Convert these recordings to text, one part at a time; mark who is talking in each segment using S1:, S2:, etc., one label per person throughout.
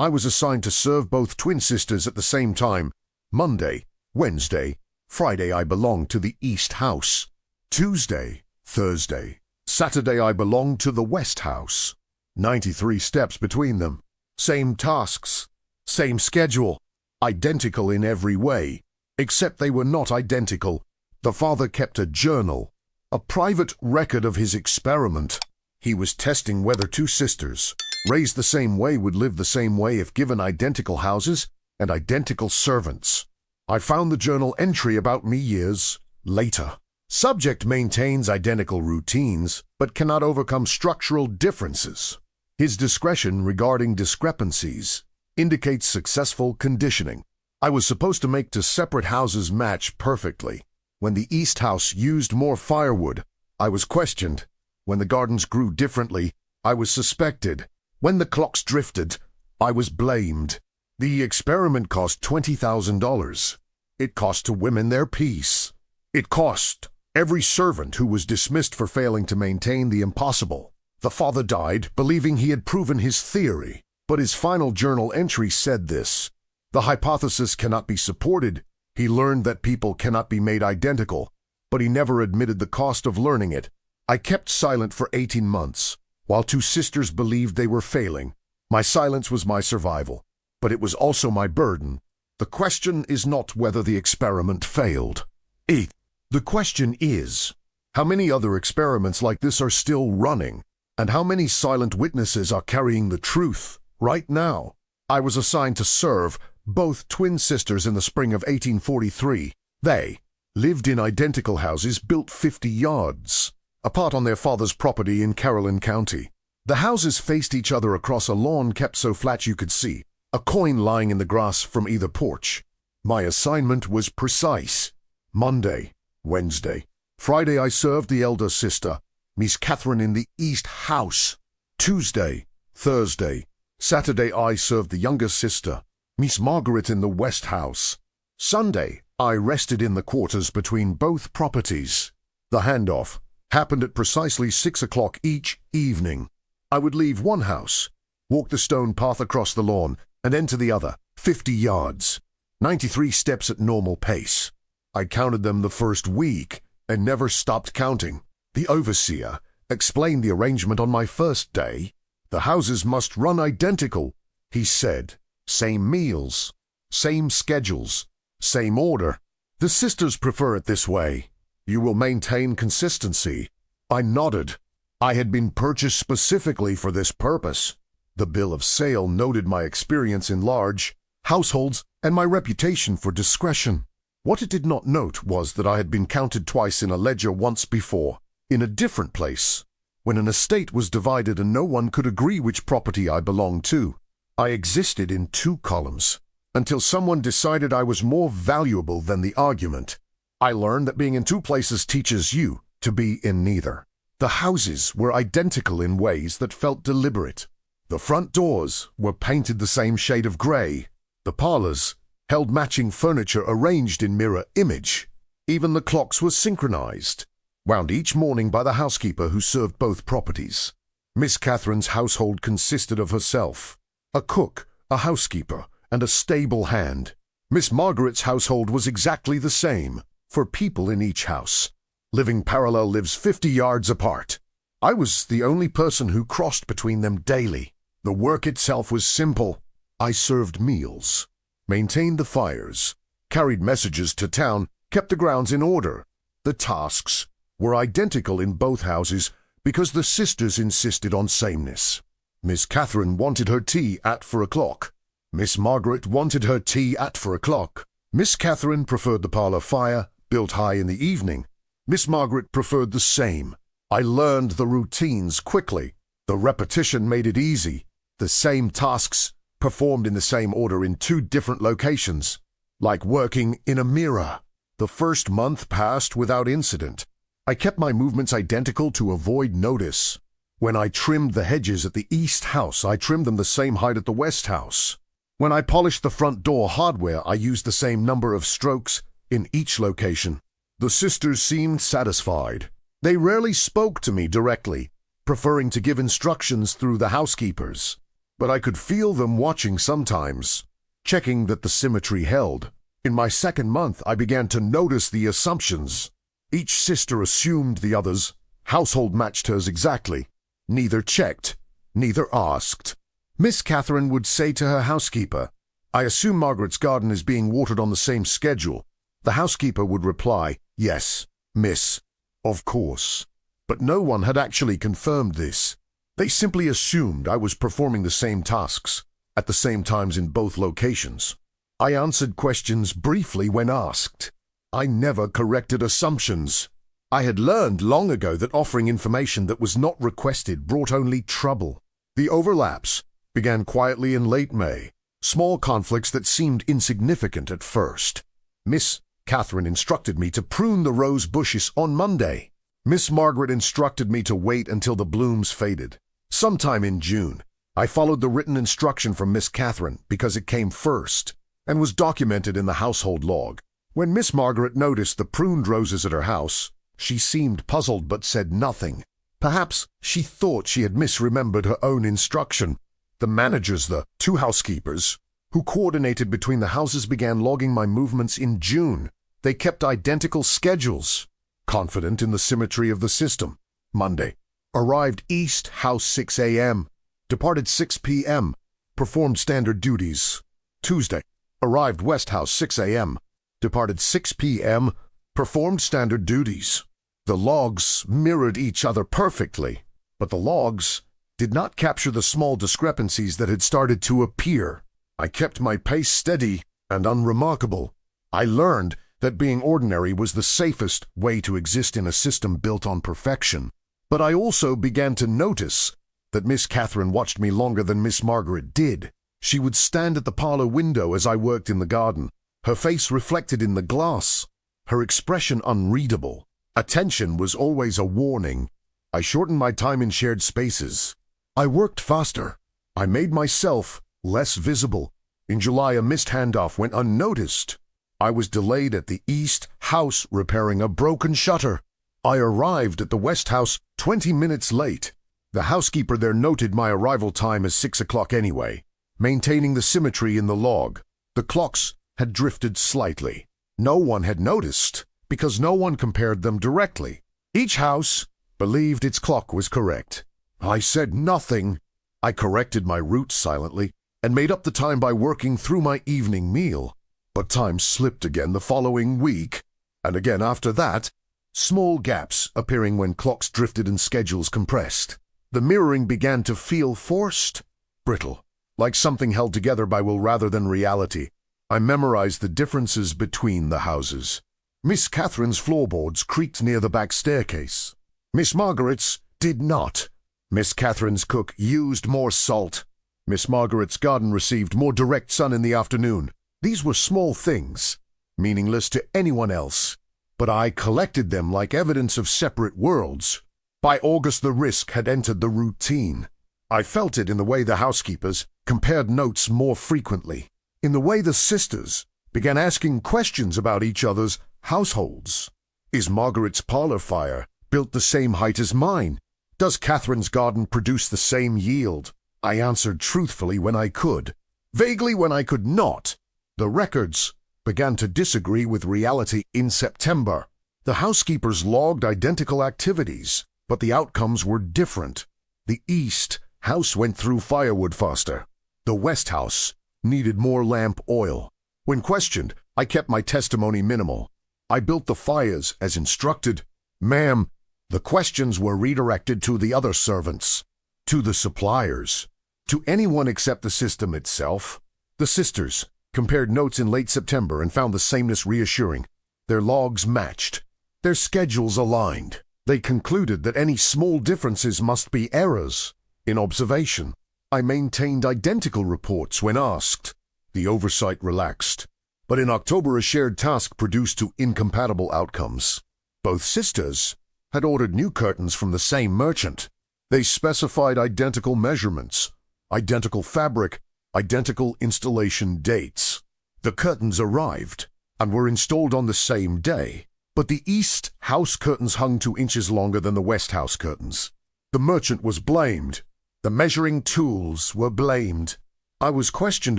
S1: I was assigned to serve both twin sisters at the same time. Monday, Wednesday, Friday I belonged to the East House. Tuesday, Thursday, Saturday I belonged to the West House. 93 steps between them. Same tasks, same schedule, identical in every way, except they were not identical. The father kept a journal, a private record of his experiment. He was testing whether two sisters, raised the same way, would live the same way if given identical houses and identical servants. I found the journal entry about me years later. Subject maintains identical routines, but cannot overcome structural differences. His discretion regarding discrepancies indicates successful conditioning. I was supposed to make two separate houses match perfectly. When the East House used more firewood, I was questioned. When the gardens grew differently, I was suspected. When the clocks drifted, I was blamed. The experiment cost $20,000. It cost two women their peace. It cost every servant who was dismissed for failing to maintain the impossible. The father died, believing he had proven his theory, but his final journal entry said this: "The hypothesis cannot be supported. He learned that people cannot be made identical, but he never admitted the cost of learning it. I kept silent for 18 months, while two sisters believed they were failing. My silence was my survival, but it was also my burden. The question is not whether the experiment failed. The question is, how many other experiments like this are still running, and how many silent witnesses are carrying the truth right now?" I was assigned to serve both twin sisters in the spring of 1843. They lived in identical houses built 50 yards apart on their father's property in Caroline County. The houses faced each other across a lawn kept so flat you could see a coin lying in the grass from either porch. My assignment was precise. Monday, Wednesday, Friday I served the elder sister, Miss Catherine, in the East House. Tuesday, Thursday, Saturday I served the younger sister, Miss Margaret, in the West House. Sunday I rested in the quarters between both properties. The handoff happened at precisely 6 o'clock each evening. I would leave one house, walk the stone path across the lawn, and enter the other, 50 yards, 93 steps at normal pace. I counted them the first week and never stopped counting. The overseer explained the arrangement on my first day. "The houses must run identical," he said. "Same meals, same schedules, same order. The sisters prefer it this way. You will maintain consistency." I nodded. I had been purchased specifically for this purpose. The bill of sale noted my experience in large households and my reputation for discretion. What it did not note was that I had been counted twice in a ledger once before, in a different place, when an estate was divided and no one could agree which property I belonged to. I existed in two columns, until someone decided I was more valuable than the argument. I learned that being in two places teaches you to be in neither. The houses were identical in ways that felt deliberate. The front doors were painted the same shade of gray. The parlors held matching furniture arranged in mirror image. Even the clocks were synchronized, wound each morning by the housekeeper who served both properties. Miss Catherine's household consisted of herself, a cook, a housekeeper, and a stable hand. Miss Margaret's household was exactly the same, 4 people in each house. Living parallel lives 50 yards apart. I was the only person who crossed between them daily. The work itself was simple. I served meals, maintained the fires, carried messages to town, kept the grounds in order. The tasks were identical in both houses because the sisters insisted on sameness. Miss Catherine wanted her tea at 4 o'clock. Miss Margaret wanted her tea at 4 o'clock. Miss Catherine preferred the parlor fire, built high in the evening. Miss Margaret preferred the same. I learned the routines quickly. The repetition made it easy. The same tasks performed in the same order in 2 different locations, like working in a mirror. The first month passed without incident. I kept my movements identical to avoid notice. When I trimmed the hedges at the East House, I trimmed them the same height at the West House. When I polished the front door hardware, I used the same number of strokes in each location. The sisters seemed satisfied. They rarely spoke to me directly, preferring to give instructions through the housekeepers. but I could feel them watching sometimes, checking that the symmetry held. In my second month, I began to notice the assumptions. Each sister assumed the other's. Household matched hers exactly. Neither checked, neither asked. Miss Catherine would say to her housekeeper, "I assume Margaret's garden is being watered on the same schedule." The housekeeper would reply, "Yes, miss, of course." But no one had actually confirmed this. They simply assumed I was performing the same tasks, at the same times in both locations. I answered questions briefly when asked. I never corrected assumptions. I had learned long ago that offering information that was not requested brought only trouble. The overlaps began quietly in late May, small conflicts that seemed insignificant at first. Miss Catherine instructed me to prune the rose bushes on Monday. Miss Margaret instructed me to wait until the blooms faded. Sometime in June, I followed the written instruction from Miss Catherine because it came first and was documented in the household log. When Miss Margaret noticed the pruned roses at her house, she seemed puzzled but said nothing. Perhaps she thought she had misremembered her own instruction. The managers, the two housekeepers, who coordinated between the houses, began logging my movements in June. They kept identical schedules, confident in the symmetry of the system. Monday, arrived East House 6 a.m., departed 6 p.m., performed standard duties. Tuesday, arrived West House 6 a.m., departed 6 p.m., performed standard duties. The logs mirrored each other perfectly, but the logs did not capture the small discrepancies that had started to appear. I kept my pace steady and unremarkable. I learned that being ordinary was the safest way to exist in a system built on perfection. But I also began to notice that Miss Catherine watched me longer than Miss Margaret did. She would stand at the parlor window as I worked in the garden, her face reflected in the glass, her expression unreadable. Attention was always a warning. I shortened my time in shared spaces. I worked faster. I made myself less visible. In July, a missed handoff went unnoticed. I was delayed at the East House repairing a broken shutter. I arrived at the West House 20 minutes late. The housekeeper there noted my arrival time as 6 o'clock anyway, maintaining the symmetry in the log. The clocks had drifted slightly. No one had noticed because no one compared them directly. Each house believed its clock was correct. I said nothing. I corrected my route silently and made up the time by working through my evening meal. But time slipped again the following week, and again after that, small gaps appearing when clocks drifted and schedules compressed. The mirroring began to feel forced, brittle, like something held together by will rather than reality. I memorized the differences between the houses. Miss Catherine's floorboards creaked near the back staircase. Miss Margaret's did not. Miss Catherine's cook used more salt. Miss Margaret's garden received more direct sun in the afternoon. These were small things, meaningless to anyone else, but I collected them like evidence of separate worlds. By August, the risk had entered the routine. I felt it in the way the housekeepers compared notes more frequently, in the way the sisters began asking questions about each other's households. Is Margaret's parlor fire built the same height as mine? Does Catherine's garden produce the same yield? I answered truthfully when I could, vaguely when I could not. The records began to disagree with reality in September. The housekeepers logged identical activities, but the outcomes were different. The East House went through firewood faster. The West House needed more lamp oil. When questioned, I kept my testimony minimal. I built the fires as instructed. Ma'am, the questions were redirected to the other servants, to the suppliers, to anyone except the system itself. The sisters compared notes in late September and found the sameness reassuring. Their logs matched. Their schedules aligned. They concluded that any small differences must be errors in observation. I maintained identical reports when asked. The oversight relaxed. But in October, a shared task produced two incompatible outcomes. Both sisters had ordered new curtains from the same merchant. They specified identical measurements, identical fabric, identical installation dates. The curtains arrived and were installed on the same day, but the East House curtains hung 2 inches longer than the West House curtains. The merchant was blamed. The measuring tools were blamed. I was questioned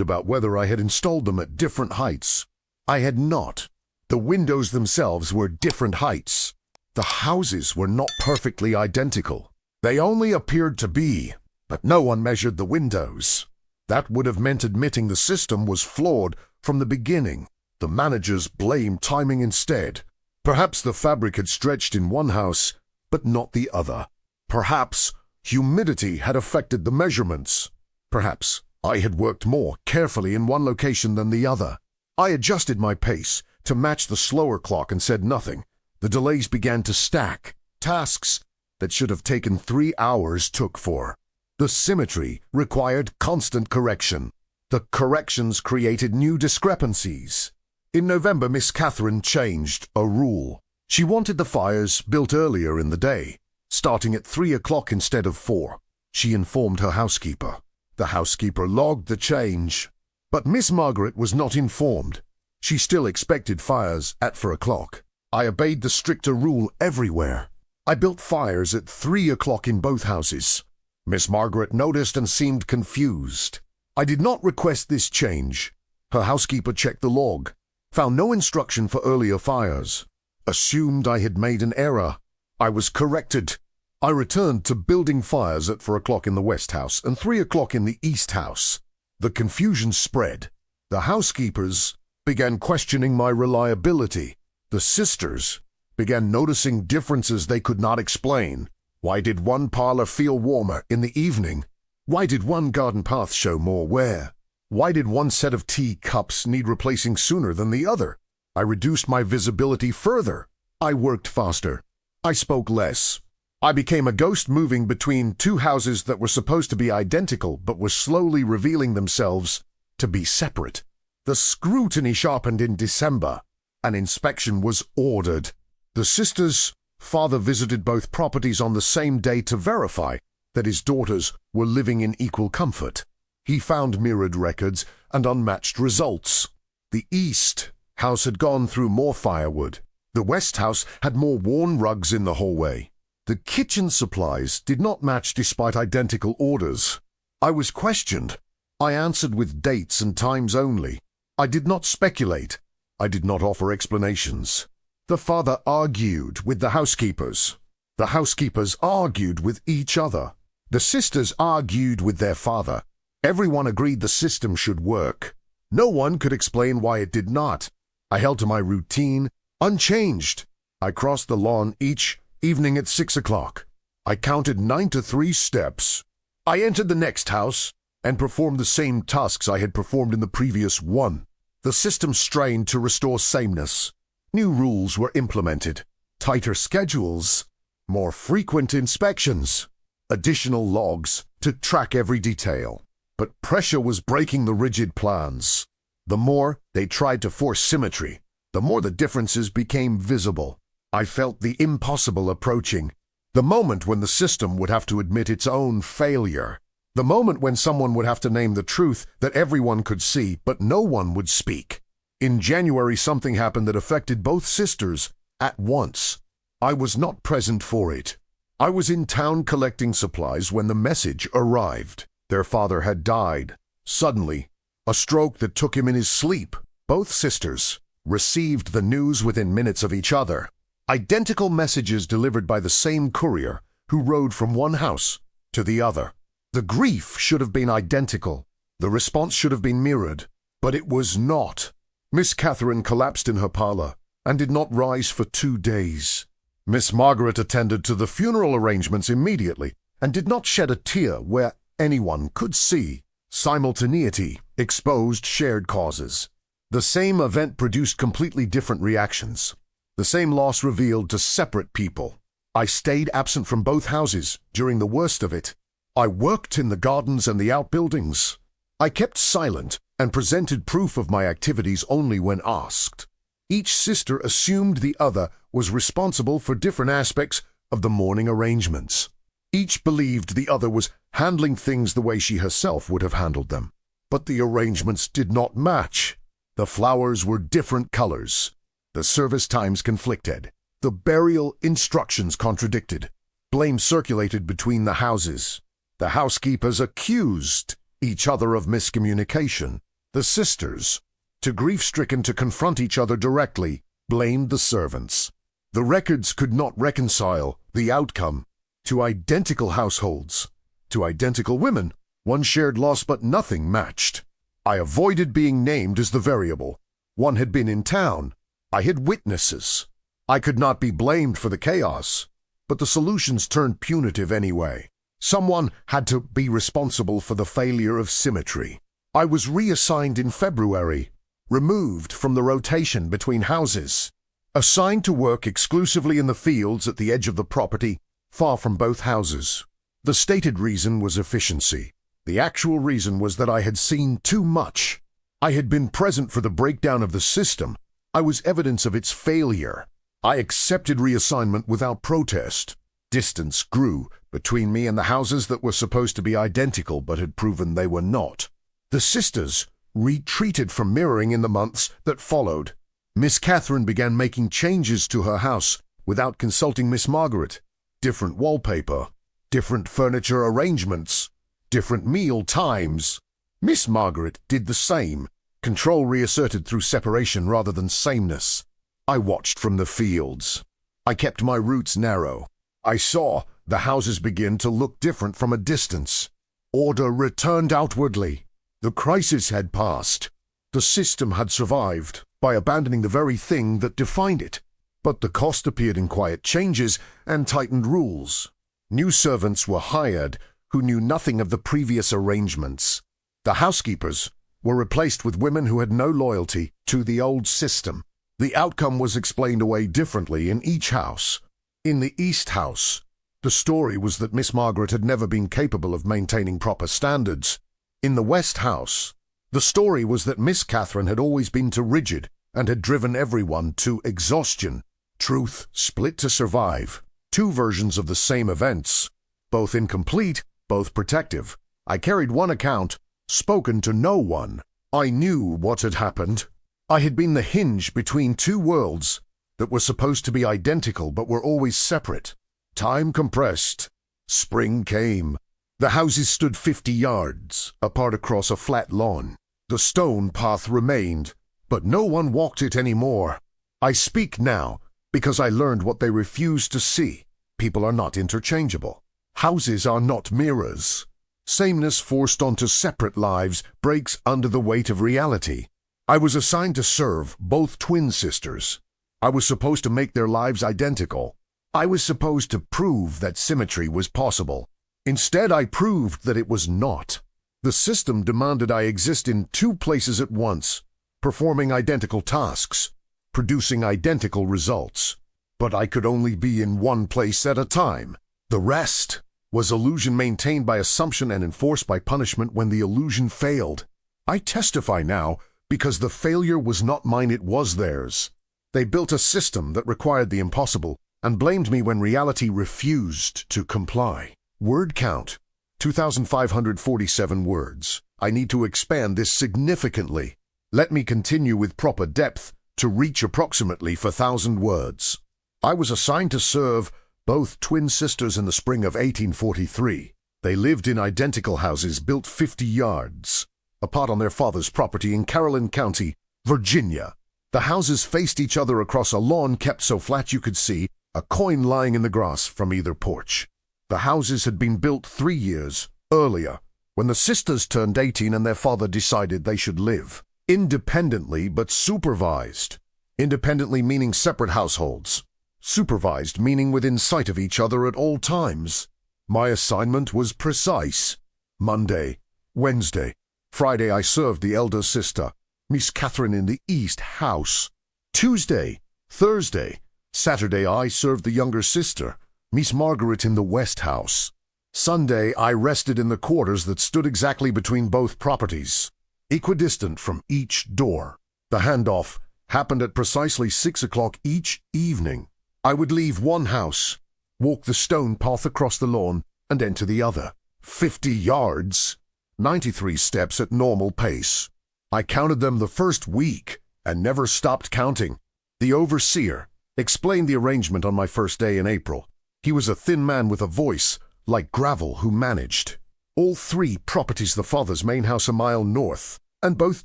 S1: about whether I had installed them at different heights. I had not. The windows themselves were different heights. The houses were not perfectly identical. They only appeared to be, but no one measured the windows. That would have meant admitting the system was flawed from the beginning. The managers blamed timing instead. Perhaps the fabric had stretched in one house, but not the other. Perhaps humidity had affected the measurements. Perhaps I had worked more carefully in one location than the other. I adjusted my pace to match the slower clock and said nothing. The delays began to stack. Tasks that should have taken 3 hours took 4. The symmetry required constant correction. The corrections created new discrepancies. In November, Miss Catherine changed a rule. She wanted the fires built earlier in the day, starting at 3 o'clock instead of 4. She informed her housekeeper. The housekeeper logged the change. But Miss Margaret was not informed. She still expected fires at 4 o'clock. I obeyed the stricter rule everywhere. I built fires at 3 o'clock in both houses. Miss Margaret noticed and seemed confused. I did not request this change. Her housekeeper checked the log, found no instruction for earlier fires, assumed I had made an error. I was corrected. I returned to building fires at 4 o'clock in the West House and 3 o'clock in the East House. The confusion spread. The housekeepers began questioning my reliability. The sisters began noticing differences they could not explain. Why did one parlor feel warmer in the evening? Why did one garden path show more wear? Why did one set of tea cups need replacing sooner than the other? I reduced my visibility further. I worked faster. I spoke less. I became a ghost moving between two houses that were supposed to be identical but were slowly revealing themselves to be separate. The scrutiny sharpened in December. An inspection was ordered. The sisters' father visited both properties on the same day to verify that his daughters were living in equal comfort. He found mirrored records and unmatched results. The East House had gone through more firewood. The West House had more worn rugs in the hallway. The kitchen supplies did not match despite identical orders. I was questioned. I answered with dates and times only. I did not speculate. I did not offer explanations. The father argued with the housekeepers. The housekeepers argued with each other. The sisters argued with their father. Everyone agreed the system should work. No one could explain why it did not. I held to my routine, unchanged. I crossed the lawn each evening at 6 o'clock. I counted 9 to 3 steps. I entered the next house and performed the same tasks I had performed in the previous one. The system strained to restore sameness. New rules were implemented. Tighter schedules. More frequent inspections. Additional logs to track every detail. But pressure was breaking the rigid plans. The more they tried to force symmetry, the more the differences became visible. I felt the impossible approaching. The moment when the system would have to admit its own failure. The moment when someone would have to name the truth that everyone could see, but no one would speak. In January, something happened that affected both sisters at once. I was not present for it. I was in town collecting supplies when the message arrived. Their father had died. Suddenly, a stroke that took him in his sleep. Both sisters received the news within minutes of each other. Identical messages delivered by the same courier who rode from one house to the other. The grief should have been identical. The response should have been mirrored, but it was not. Miss Catherine collapsed in her parlor and did not rise for 2 days. Miss Margaret attended to the funeral arrangements immediately and did not shed a tear where anyone could see. Simultaneity exposed shared causes. The same event produced completely different reactions. The same loss revealed to separate people. I stayed absent from both houses during the worst of it. I worked in the gardens and the outbuildings. I kept silent and presented proof of my activities only when asked. Each sister assumed the other was responsible for different aspects of the morning arrangements. Each believed the other was handling things the way she herself would have handled them. But the arrangements did not match. The flowers were different colors. The service times conflicted. The burial instructions contradicted. Blame circulated between the houses. The housekeepers accused each other of miscommunication. The sisters, too grief-stricken to confront each other directly, blamed the servants. The records could not reconcile the outcome. To identical households, to identical women, one shared loss but nothing matched. I avoided being named as the variable. One had been in town. I had witnesses. I could not be blamed for the chaos, but the solutions turned punitive anyway. Someone had to be responsible for the failure of symmetry. I was reassigned in February, removed from the rotation between houses, assigned to work exclusively in the fields at the edge of the property, far from both houses. The stated reason was efficiency. The actual reason was that I had seen too much. I had been present for the breakdown of the system. I was evidence of its failure. I accepted reassignment without protest. Distance grew between me and the houses that were supposed to be identical but had proven they were not. The sisters retreated from mirroring in the months that followed. Miss Catherine began making changes to her house without consulting Miss Margaret. Different wallpaper, different furniture arrangements, different meal times. Miss Margaret did the same, control reasserted through separation rather than sameness. I watched from the fields. I kept my roots narrow. I saw the houses begin to look different from a distance. Order returned outwardly. The crisis had passed. The system had survived by abandoning the very thing that defined it. But the cost appeared in quiet changes and tightened rules. New servants were hired who knew nothing of the previous arrangements. The housekeepers were replaced with women who had no loyalty to the old system. The outcome was explained away differently in each house. In the East House, the story was that Miss Margaret had never been capable of maintaining proper standards. In the West House, the story was that Miss Catherine had always been too rigid and had driven everyone to exhaustion. Truth split to survive. Two versions of the same events, both incomplete, both protective. I carried one account, spoken to no one. I knew what had happened. I had been the hinge between two worlds that were supposed to be identical but were always separate. Time compressed. Spring came. The houses stood 50 yards apart across a flat lawn. The stone path remained, but no one walked it anymore. I speak now because I learned what they refused to see. People are not interchangeable. Houses are not mirrors. Sameness forced onto separate lives breaks under the weight of reality. I was assigned to serve both twin sisters. I was supposed to make their lives identical. I was supposed to prove that symmetry was possible. Instead, I proved that it was not. The system demanded I exist in two places at once, performing identical tasks, producing identical results. But I could only be in one place at a time. The rest was illusion maintained by assumption and enforced by punishment when the illusion failed. I testify now because the failure was not mine, it was theirs. They built a system that required the impossible and blamed me when reality refused to comply. Word count, 2,547 words. I need to expand this significantly. Let me continue with proper depth to reach approximately 4,000 words. I was assigned to serve both twin sisters in the spring of 1843. They lived in identical houses built 50 yards apart on their father's property in Caroline County, Virginia. The houses faced each other across a lawn kept so flat you could see a coin lying in the grass from either porch. The houses had been built 3 years earlier, when the sisters turned 18 and their father decided they should live independently but supervised. Independently meaning separate households. Supervised meaning within sight of each other at all times. My assignment was precise. Monday, Wednesday, Friday I served the elder sister, Miss Catherine, in the East House. Tuesday, Thursday, Saturday I served the younger sister, Miss Margaret, in the West House. Sunday I rested in the quarters that stood exactly between both properties, equidistant from each door. The handoff happened at precisely 6 o'clock each evening. I would leave one house, walk the stone path across the lawn, and enter the other. 50 yards, 93 steps at normal pace. I counted them the first week and never stopped counting. The overseer explained the arrangement on my first day in April. He was a thin man with a voice like gravel who managed. All three properties, the father's main house a mile north, and both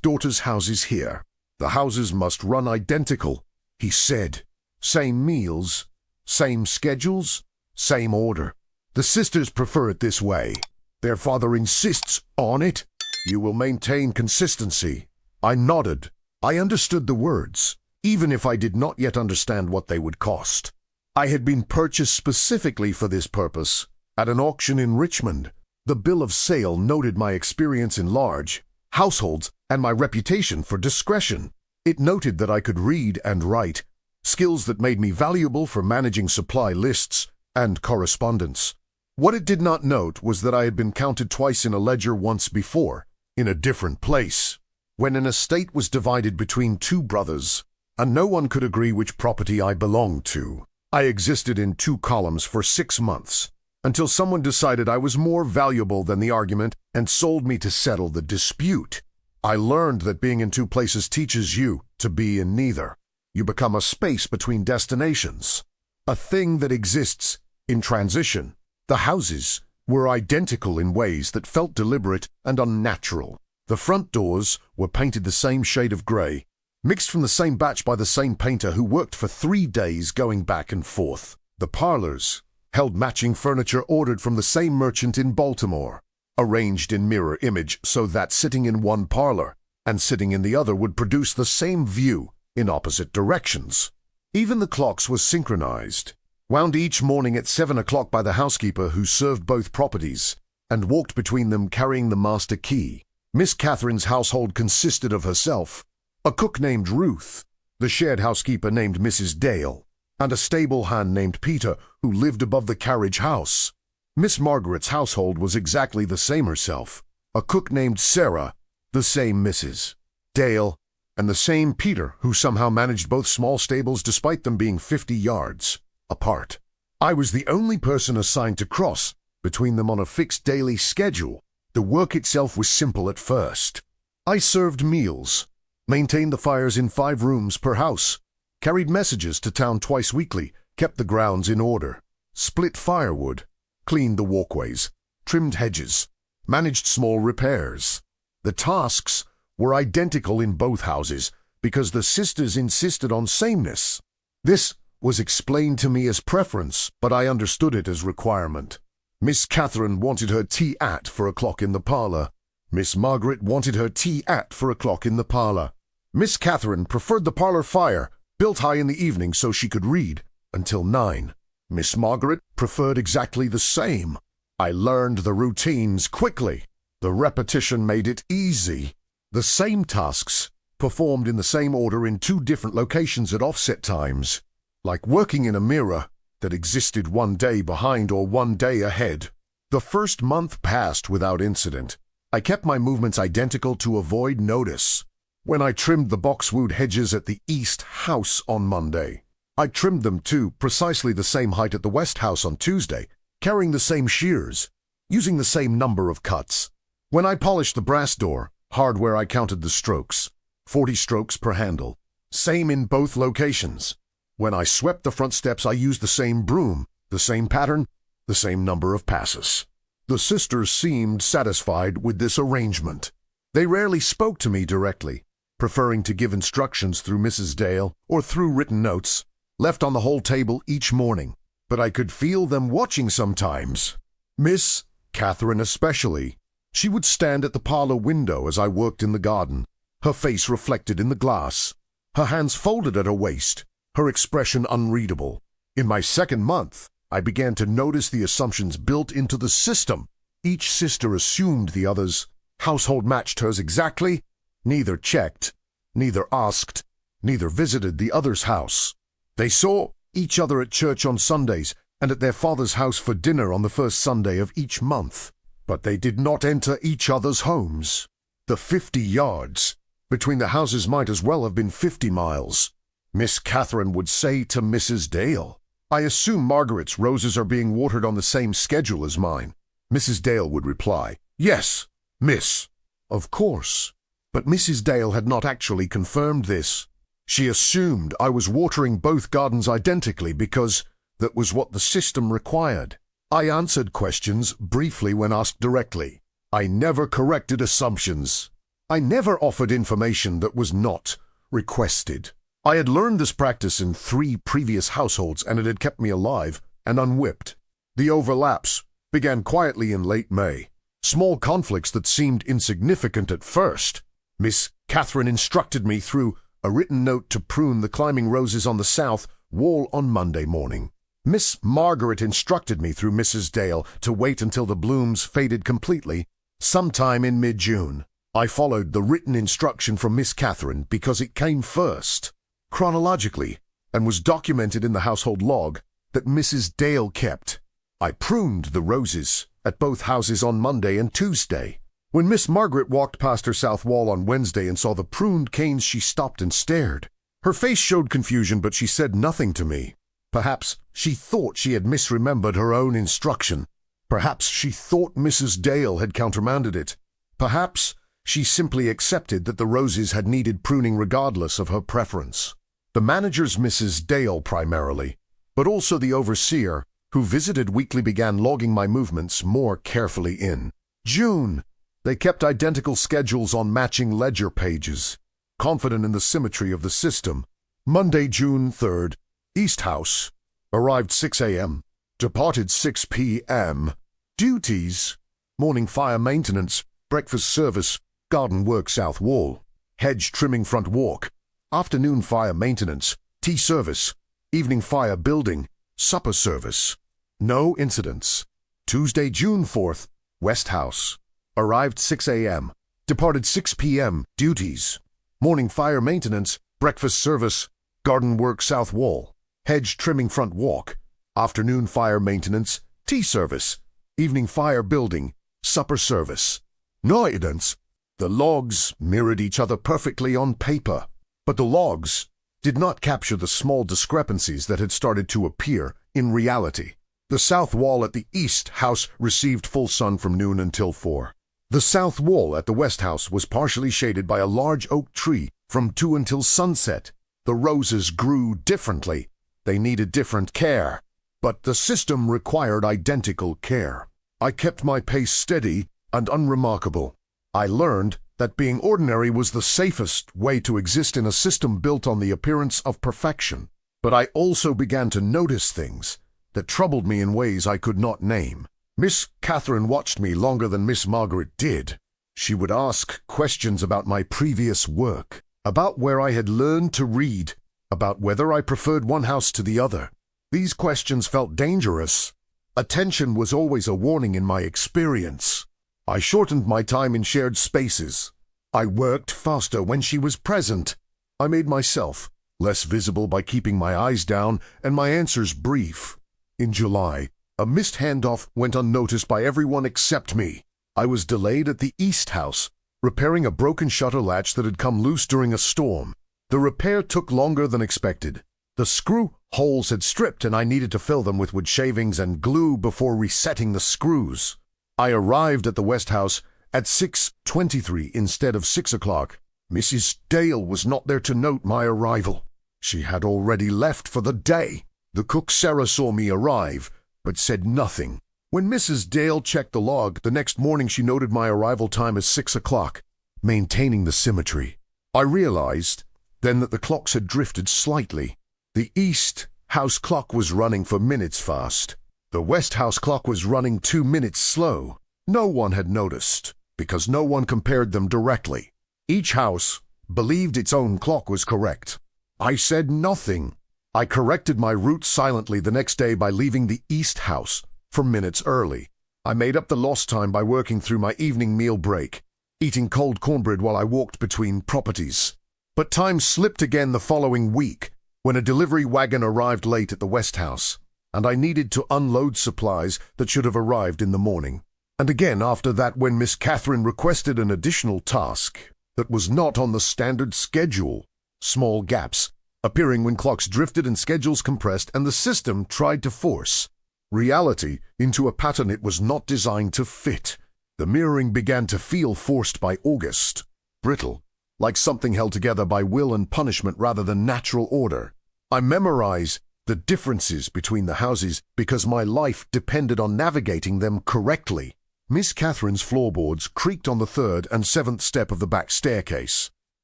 S1: daughters' houses here. The houses must run identical, he said. Same meals, same schedules, same order. The sisters prefer it this way. Their father insists on it. You will maintain consistency. I nodded. I understood the words, even if I did not yet understand what they would cost. I had been purchased specifically for this purpose at an auction in Richmond. The bill of sale noted my experience in large households and my reputation for discretion. It noted that I could read and write, skills that made me valuable for managing supply lists and correspondence. What it did not note was that I had been counted twice in a ledger once before, in a different place, when an estate was divided between two brothers, and no one could agree which property I belonged to. I existed in 2 columns for 6 months, until someone decided I was more valuable than the argument and sold me to settle the dispute. I learned that being in 2 places teaches you to be in neither. You become a space between destinations, a thing that exists in transition. The houses were identical in ways that felt deliberate and unnatural. The front doors were painted the same shade of gray, mixed from the same batch by the same painter who worked for 3 days going back and forth. The parlors held matching furniture ordered from the same merchant in Baltimore, arranged in mirror image so that sitting in one parlor and sitting in the other would produce the same view in opposite directions. Even the clocks were synchronized, wound each morning at 7 o'clock by the housekeeper who served both properties and walked between them carrying the master key. Miss Catherine's household consisted of herself, a cook named Ruth, the shared housekeeper named Mrs. Dale, and a stable hand named Peter who lived above the carriage house. Miss Margaret's household was exactly the same herself, a cook named Sarah, the same Mrs. Dale, and the same Peter who somehow managed both small stables despite them being 50 yards apart. I was the only person assigned to cross between them on a fixed daily schedule. The work itself was simple at first. I served meals, maintained the fires in 5 rooms per house, carried messages to town twice weekly, kept the grounds in order, split firewood, cleaned the walkways, trimmed hedges, managed small repairs. The tasks were identical in both houses because the sisters insisted on sameness. This was explained to me as preference, but I understood it as requirement. Miss Catherine wanted her tea at 4 o'clock in the parlor. Miss Margaret wanted her tea at 4 o'clock in the parlor. Miss Catherine preferred the parlor fire, built high in the evening so she could read, until 9. Miss Margaret preferred exactly the same. I learned the routines quickly. The repetition made it easy. The same tasks, performed in the same order in 2 different locations at offset times, like working in a mirror that existed 1 day behind or 1 day ahead. The first month passed without incident. I kept my movements identical to avoid notice. When I trimmed the boxwood hedges at the east house on Monday, I trimmed them to precisely the same height at the west house on Tuesday, carrying the same shears, using the same number of cuts. When I polished the brass door, hardware I counted the strokes, 40 strokes per handle, same in both locations. When I swept the front steps, I used the same broom, the same pattern, the same number of passes. The sisters seemed satisfied with this arrangement. They rarely spoke to me directly, preferring to give instructions through Mrs. Dale or through written notes, left on the whole table each morning, but I could feel them watching sometimes. Miss Catherine especially. She would stand at the parlor window as I worked in the garden, her face reflected in the glass, her hands folded at her waist, her expression unreadable. In my 2nd month, I began to notice the assumptions built into the system. Each sister assumed the other's household matched hers exactly. Neither checked, neither asked, neither visited the other's house. They saw each other at church on Sundays and at their father's house for dinner on the first Sunday of each month, but they did not enter each other's homes. The 50 yards between the houses might as well have been 50 miles. Miss Catherine would say to Mrs. Dale, "I assume Margaret's roses are being watered on the same schedule as mine." Mrs. Dale would reply, "Yes, miss." Of course. But Mrs. Dale had not actually confirmed this. She assumed I was watering both gardens identically because that was what the system required. I answered questions briefly when asked directly. I never corrected assumptions. I never offered information that was not requested. I had learned this practice in 3 previous households, and it had kept me alive and unwhipped. The overlaps began quietly in late May. Small conflicts that seemed insignificant at first. Miss Catherine instructed me through a written note to prune the climbing roses on the south wall on Monday morning. Miss Margaret instructed me through Mrs. Dale to wait until the blooms faded completely, sometime in mid-June. I followed the written instruction from Miss Catherine because it came first, chronologically, and was documented in the household log that Mrs. Dale kept. I pruned the roses at both houses on Monday and Tuesday. When Miss Margaret walked past her south wall on Wednesday and saw the pruned canes, she stopped and stared. Her face showed confusion, but she said nothing to me. Perhaps she thought she had misremembered her own instruction. Perhaps she thought Mrs. Dale had countermanded it. Perhaps she simply accepted that the roses had needed pruning regardless of her preference. The manager's Mrs. Dale primarily, but also the overseer, who visited weekly, began logging my movements more carefully in June. They kept identical schedules on matching ledger pages, confident in the symmetry of the system. Monday, June 3rd, East House. Arrived 6 a.m. Departed 6 p.m. Duties: morning fire maintenance, breakfast service, garden work south wall, hedge trimming front walk, afternoon fire maintenance, tea service, evening fire building, supper service. No incidents. Tuesday, June 4th, West House. Arrived 6 a.m. Departed 6 p.m. Duties: morning fire maintenance, breakfast service, garden work south wall, hedge trimming front walk, afternoon fire maintenance, tea service, evening fire building, supper service. No incidents. The logs mirrored each other perfectly on paper, but the logs did not capture the small discrepancies that had started to appear in reality. The south wall at the East House received full sun from noon until 4. The south wall at the West House was partially shaded by a large oak tree from 2 until sunset. The roses grew differently. They needed different care, but the system required identical care. I kept my pace steady and unremarkable. I learned that being ordinary was the safest way to exist in a system built on the appearance of perfection. But I also began to notice things that troubled me in ways I could not name. Miss Catherine watched me longer than Miss Margaret did. She would ask questions about my previous work, about where I had learned to read, about whether I preferred one house to the other. These questions felt dangerous. Attention was always a warning in my experience. I shortened my time in shared spaces. I worked faster when she was present. I made myself less visible by keeping my eyes down and my answers brief. In July, a missed handoff went unnoticed by everyone except me. I was delayed at the East House, repairing a broken shutter latch that had come loose during a storm. The repair took longer than expected. The screw holes had stripped and I needed to fill them with wood shavings and glue before resetting the screws. I arrived at the West House at 6:23 instead of 6 o'clock. Mrs. Dale was not there to note my arrival. She had already left for the day. The cook Sarah saw me arrive, but said nothing. When Mrs. Dale checked the log, the next morning she noted my arrival time as 6 o'clock, maintaining the symmetry. I realized then that the clocks had drifted slightly. The East House clock was running for minutes fast. The West House clock was running 2 minutes slow. No one had noticed, because no one compared them directly. Each house believed its own clock was correct. I said nothing. I corrected my route silently the next day by leaving the East House for minutes early. I made up the lost time by working through my evening meal break, eating cold cornbread while I walked between properties. But time slipped again the following week, when a delivery wagon arrived late at the West House, and I needed to unload supplies that should have arrived in the morning. And again after that when Miss Catherine requested an additional task that was not on the standard schedule. Small gaps appearing when clocks drifted and schedules compressed, and the system tried to force reality into a pattern it was not designed to fit. The mirroring began to feel forced by August, brittle, like something held together by will and punishment rather than natural order. I memorize the differences between the houses because my life depended on navigating them correctly. Miss Catherine's floorboards creaked on the 3rd and 7th step of the back staircase.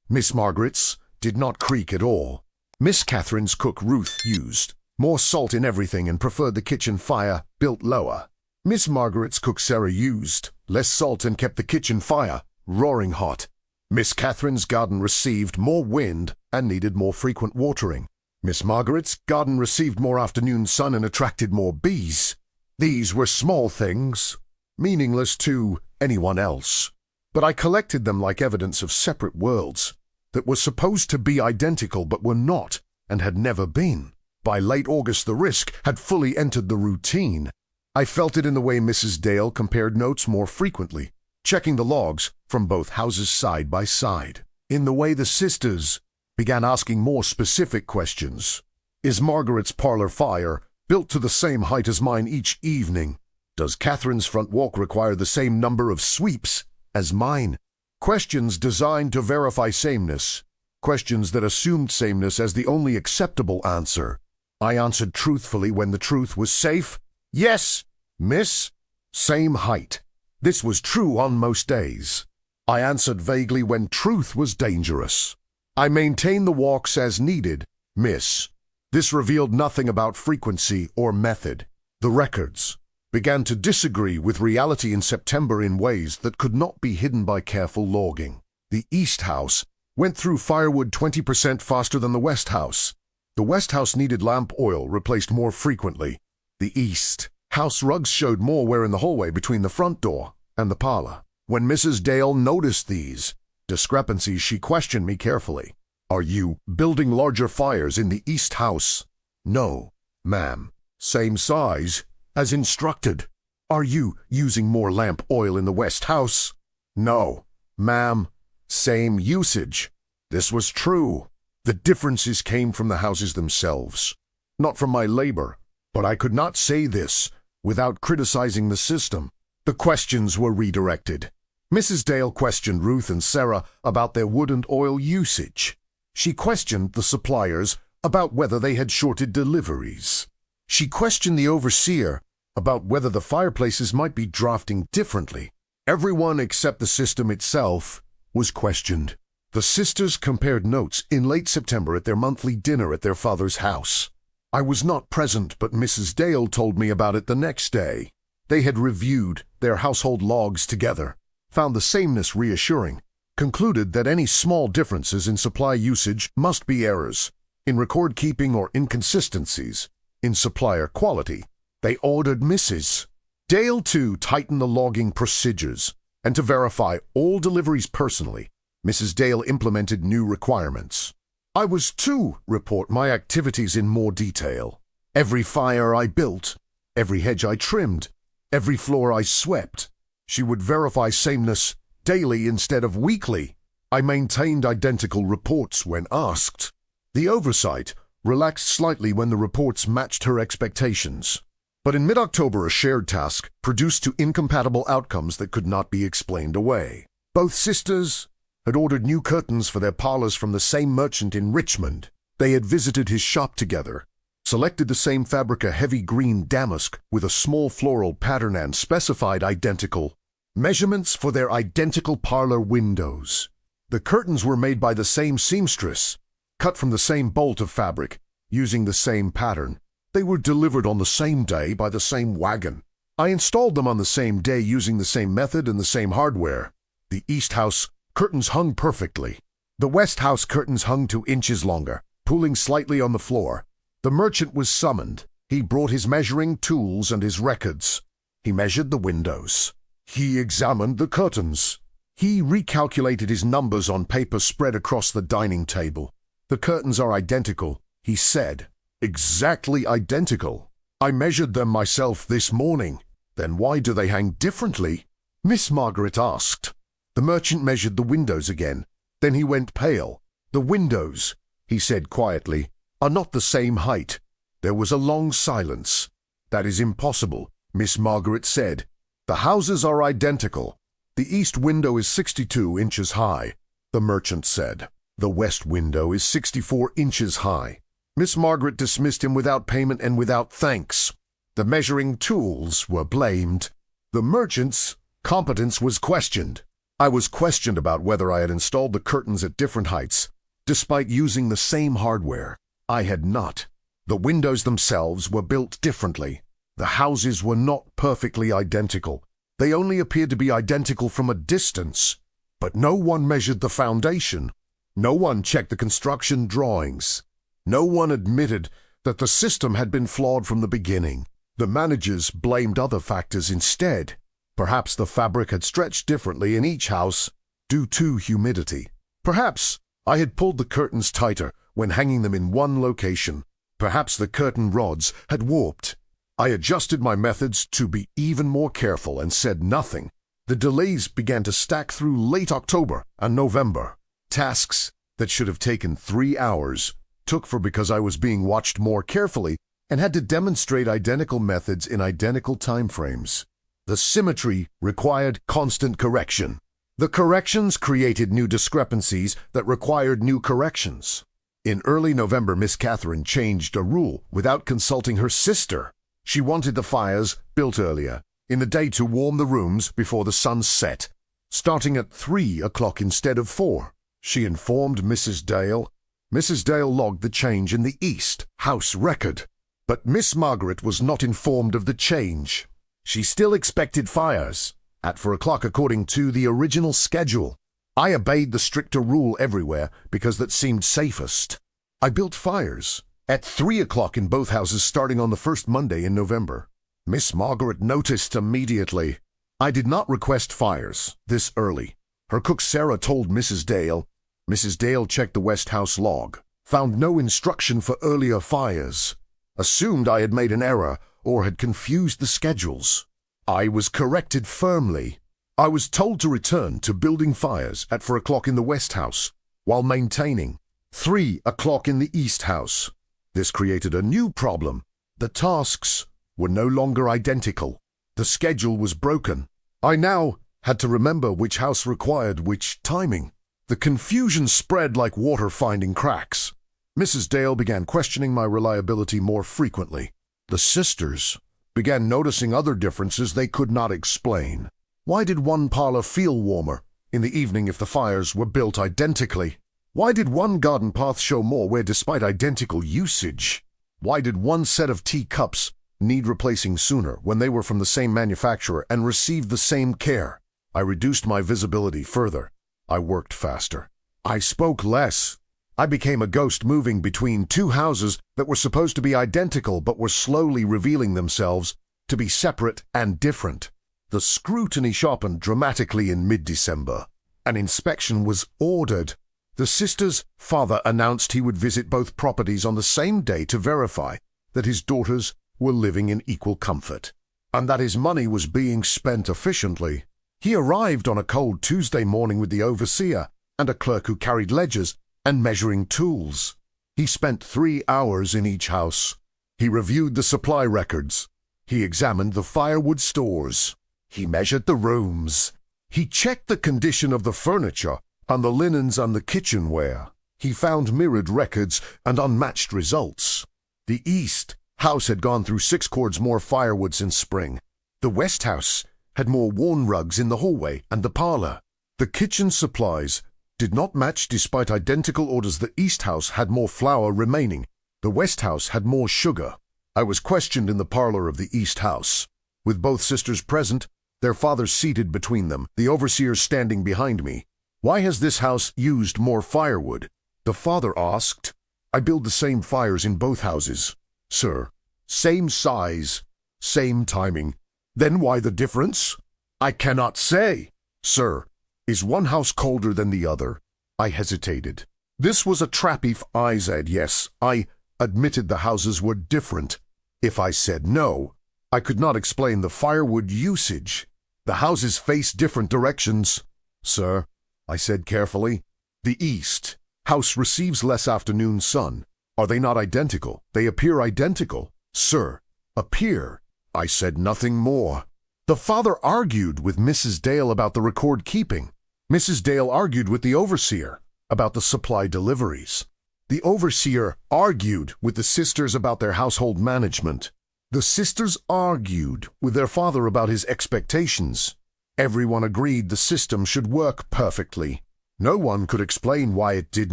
S1: Miss Margaret's did not creak at all. Miss Catherine's cook Ruth used more salt in everything and preferred the kitchen fire built lower. Miss Margaret's cook Sarah used less salt and kept the kitchen fire roaring hot. Miss Catherine's garden received more wind and needed more frequent watering. Miss Margaret's garden received more afternoon sun and attracted more bees. These were small things, meaningless to anyone else, but I collected them like evidence of separate worlds that were supposed to be identical but were not and had never been. By late August, the risk had fully entered the routine. I felt it in the way Mrs. Dale compared notes more frequently, checking the logs from both houses side by side. In the way the sisters began asking more specific questions. Is Margaret's parlor fire built to the same height as mine each evening? Does Catherine's front walk require the same number of sweeps as mine? Questions designed to verify sameness. Questions that assumed sameness as the only acceptable answer. I answered truthfully when the truth was safe. Yes, miss. Same height. This was true on most days. I answered vaguely when truth was dangerous. I maintained the walks as needed, miss. This revealed nothing about frequency or method. The records began to disagree with reality in September in ways that could not be hidden by careful logging. The East House went through firewood 20% faster than the West House. The West House needed lamp oil replaced more frequently. The East House rugs showed more wear in the hallway between the front door and the parlor. When Mrs. Dale noticed these discrepancies, she questioned me carefully. Are you building larger fires in the East House? No, ma'am. Same size as instructed. Are you using more lamp oil in the West House? No, ma'am. Same usage. This was true. The differences came from the houses themselves, not from my labor. But I could not say this without criticizing the system. The questions were redirected. Mrs. Dale questioned Ruth and Sarah about their wood and oil usage. She questioned the suppliers about whether they had shorted deliveries. She questioned the overseer about whether the fireplaces might be drafting differently. Everyone except the system itself was questioned. The sisters compared notes in late September at their monthly dinner at their father's house. I was not present, but Mrs. Dale told me about it the next day. They had reviewed their household logs together, found the sameness reassuring, concluded that any small differences in supply usage must be errors in record keeping or inconsistencies in supplier quality. They ordered Mrs. Dale to tighten the logging procedures and to verify all deliveries personally. Mrs. Dale implemented new requirements. I was to report my activities in more detail. Every fire I built, every hedge I trimmed, every floor I swept. She would verify sameness daily instead of weekly. I maintained identical reports when asked. The oversight relaxed slightly when the reports matched her expectations. But in mid-October, a shared task produced two incompatible outcomes that could not be explained away. Both sisters had ordered new curtains for their parlors from the same merchant in Richmond. They had visited his shop together, selected the same fabric, a heavy green damask with a small floral pattern, and specified identical measurements for their identical parlor windows. The curtains were made by the same seamstress, cut from the same bolt of fabric, using the same pattern. They were delivered on the same day by the same wagon. I installed them on the same day using the same method and the same hardware. The East House curtains hung perfectly. The West House curtains hung 2 inches longer, pooling slightly on the floor. The merchant was summoned. He brought his measuring tools and his records. He measured the windows. He examined the curtains. He recalculated his numbers on paper spread across the dining table. The curtains are identical, he said. Exactly identical. I measured them myself this morning. Then why do they hang differently? Miss Margaret asked. The merchant measured the windows again. Then he went pale. The windows, he said quietly, are not the same height. There was a long silence. That is impossible, Miss Margaret said. The houses are identical. The east window is 62 inches high, the merchant said. The west window is 64 inches high. Miss Margaret dismissed him without payment and without thanks. The measuring tools were blamed. The merchant's Competence was questioned. I was questioned about whether I had installed the curtains at different heights, despite using the same hardware. I had not. The windows themselves were built differently. The houses were not perfectly identical. They only appeared to be identical from a distance. But no one measured the foundation. No one checked the construction drawings. No one admitted that the system had been flawed from the beginning. The managers blamed other factors instead. Perhaps the fabric had stretched differently in each house due to humidity. Perhaps I had pulled the curtains tighter when hanging them in one location. Perhaps the curtain rods had warped. I adjusted my methods to be even more careful and said nothing. The delays began to stack through late October and November. Tasks that should have taken 3 hours took for because I was being watched more carefully and had to demonstrate identical methods in identical timeframes. The symmetry required constant correction. The corrections created new discrepancies that required new corrections. In early November, Miss Catherine changed a rule without consulting her sister. She wanted the fires built earlier, in the day to warm the rooms before the sun set, starting at 3 o'clock instead of 4. She informed Mrs. Dale. Mrs. Dale logged the change in the East House record, but Miss Margaret was not informed of the change. She still expected fires at 4 o'clock according to the original schedule. I obeyed the stricter rule everywhere because that seemed safest. I built fires at 3 o'clock in both houses starting on the first Monday in November. Miss Margaret noticed immediately. I did not request fires this early. Her cook Sarah told Mrs. Dale. Mrs. Dale checked the West House log, found no instruction for earlier fires, assumed I had made an error or had confused the schedules. I was corrected firmly. I was told to return to building fires at 4 o'clock in the West House, while maintaining 3 o'clock in the East House. This created a new problem. The tasks were no longer identical. The schedule was broken. I now had to remember which house required which timing. The confusion spread like water finding cracks. Mrs. Dale began questioning my reliability more frequently. The sisters began noticing other differences they could not explain. Why did one parlor feel warmer in the evening if the fires were built identically? Why did one garden path show more where despite identical usage? Why did one set of teacups need replacing sooner when they were from the same manufacturer and received the same care? I reduced my visibility further. I worked faster. I spoke less. I became a ghost moving between two houses that were supposed to be identical but were slowly revealing themselves to be separate and different. The scrutiny sharpened dramatically in mid-December. An inspection was ordered. The sisters' father announced he would visit both properties on the same day to verify that his daughters were living in equal comfort, and that his money was being spent efficiently. He arrived on a cold Tuesday morning with the overseer and a clerk who carried ledgers and measuring tools. He spent 3 hours in each house. He reviewed the supply records. He examined the firewood stores. He measured the rooms. He checked the condition of the furniture and the linens and the kitchenware. He found mirrored records and unmatched results. The East House had gone through 6 cords more firewood since spring. The West House had more worn rugs in the hallway and the parlor. The kitchen supplies did not match despite identical orders. The East House had more flour remaining. The West House had more sugar. I was questioned in the parlor of the East House. With both sisters present, their fathers seated between them, the overseers standing behind me. Why has this house used more firewood? The father asked. I build the same fires in both houses, sir. Same size, same timing. Then why the difference? I cannot say, sir. Is one house colder than the other? I hesitated. This was a trap if I said yes. I admitted the houses were different. If I said no, I could not explain the firewood usage. The houses face different directions. Sir, I said carefully, the East House receives less afternoon sun. Are they not identical? They appear identical. Sir, appear. I said nothing more. The father argued with Mrs. Dale about the record keeping. Mrs. Dale argued with the overseer about the supply deliveries. The overseer argued with the sisters about their household management. The sisters argued with their father about his expectations. Everyone agreed the system should work perfectly. No one could explain why it did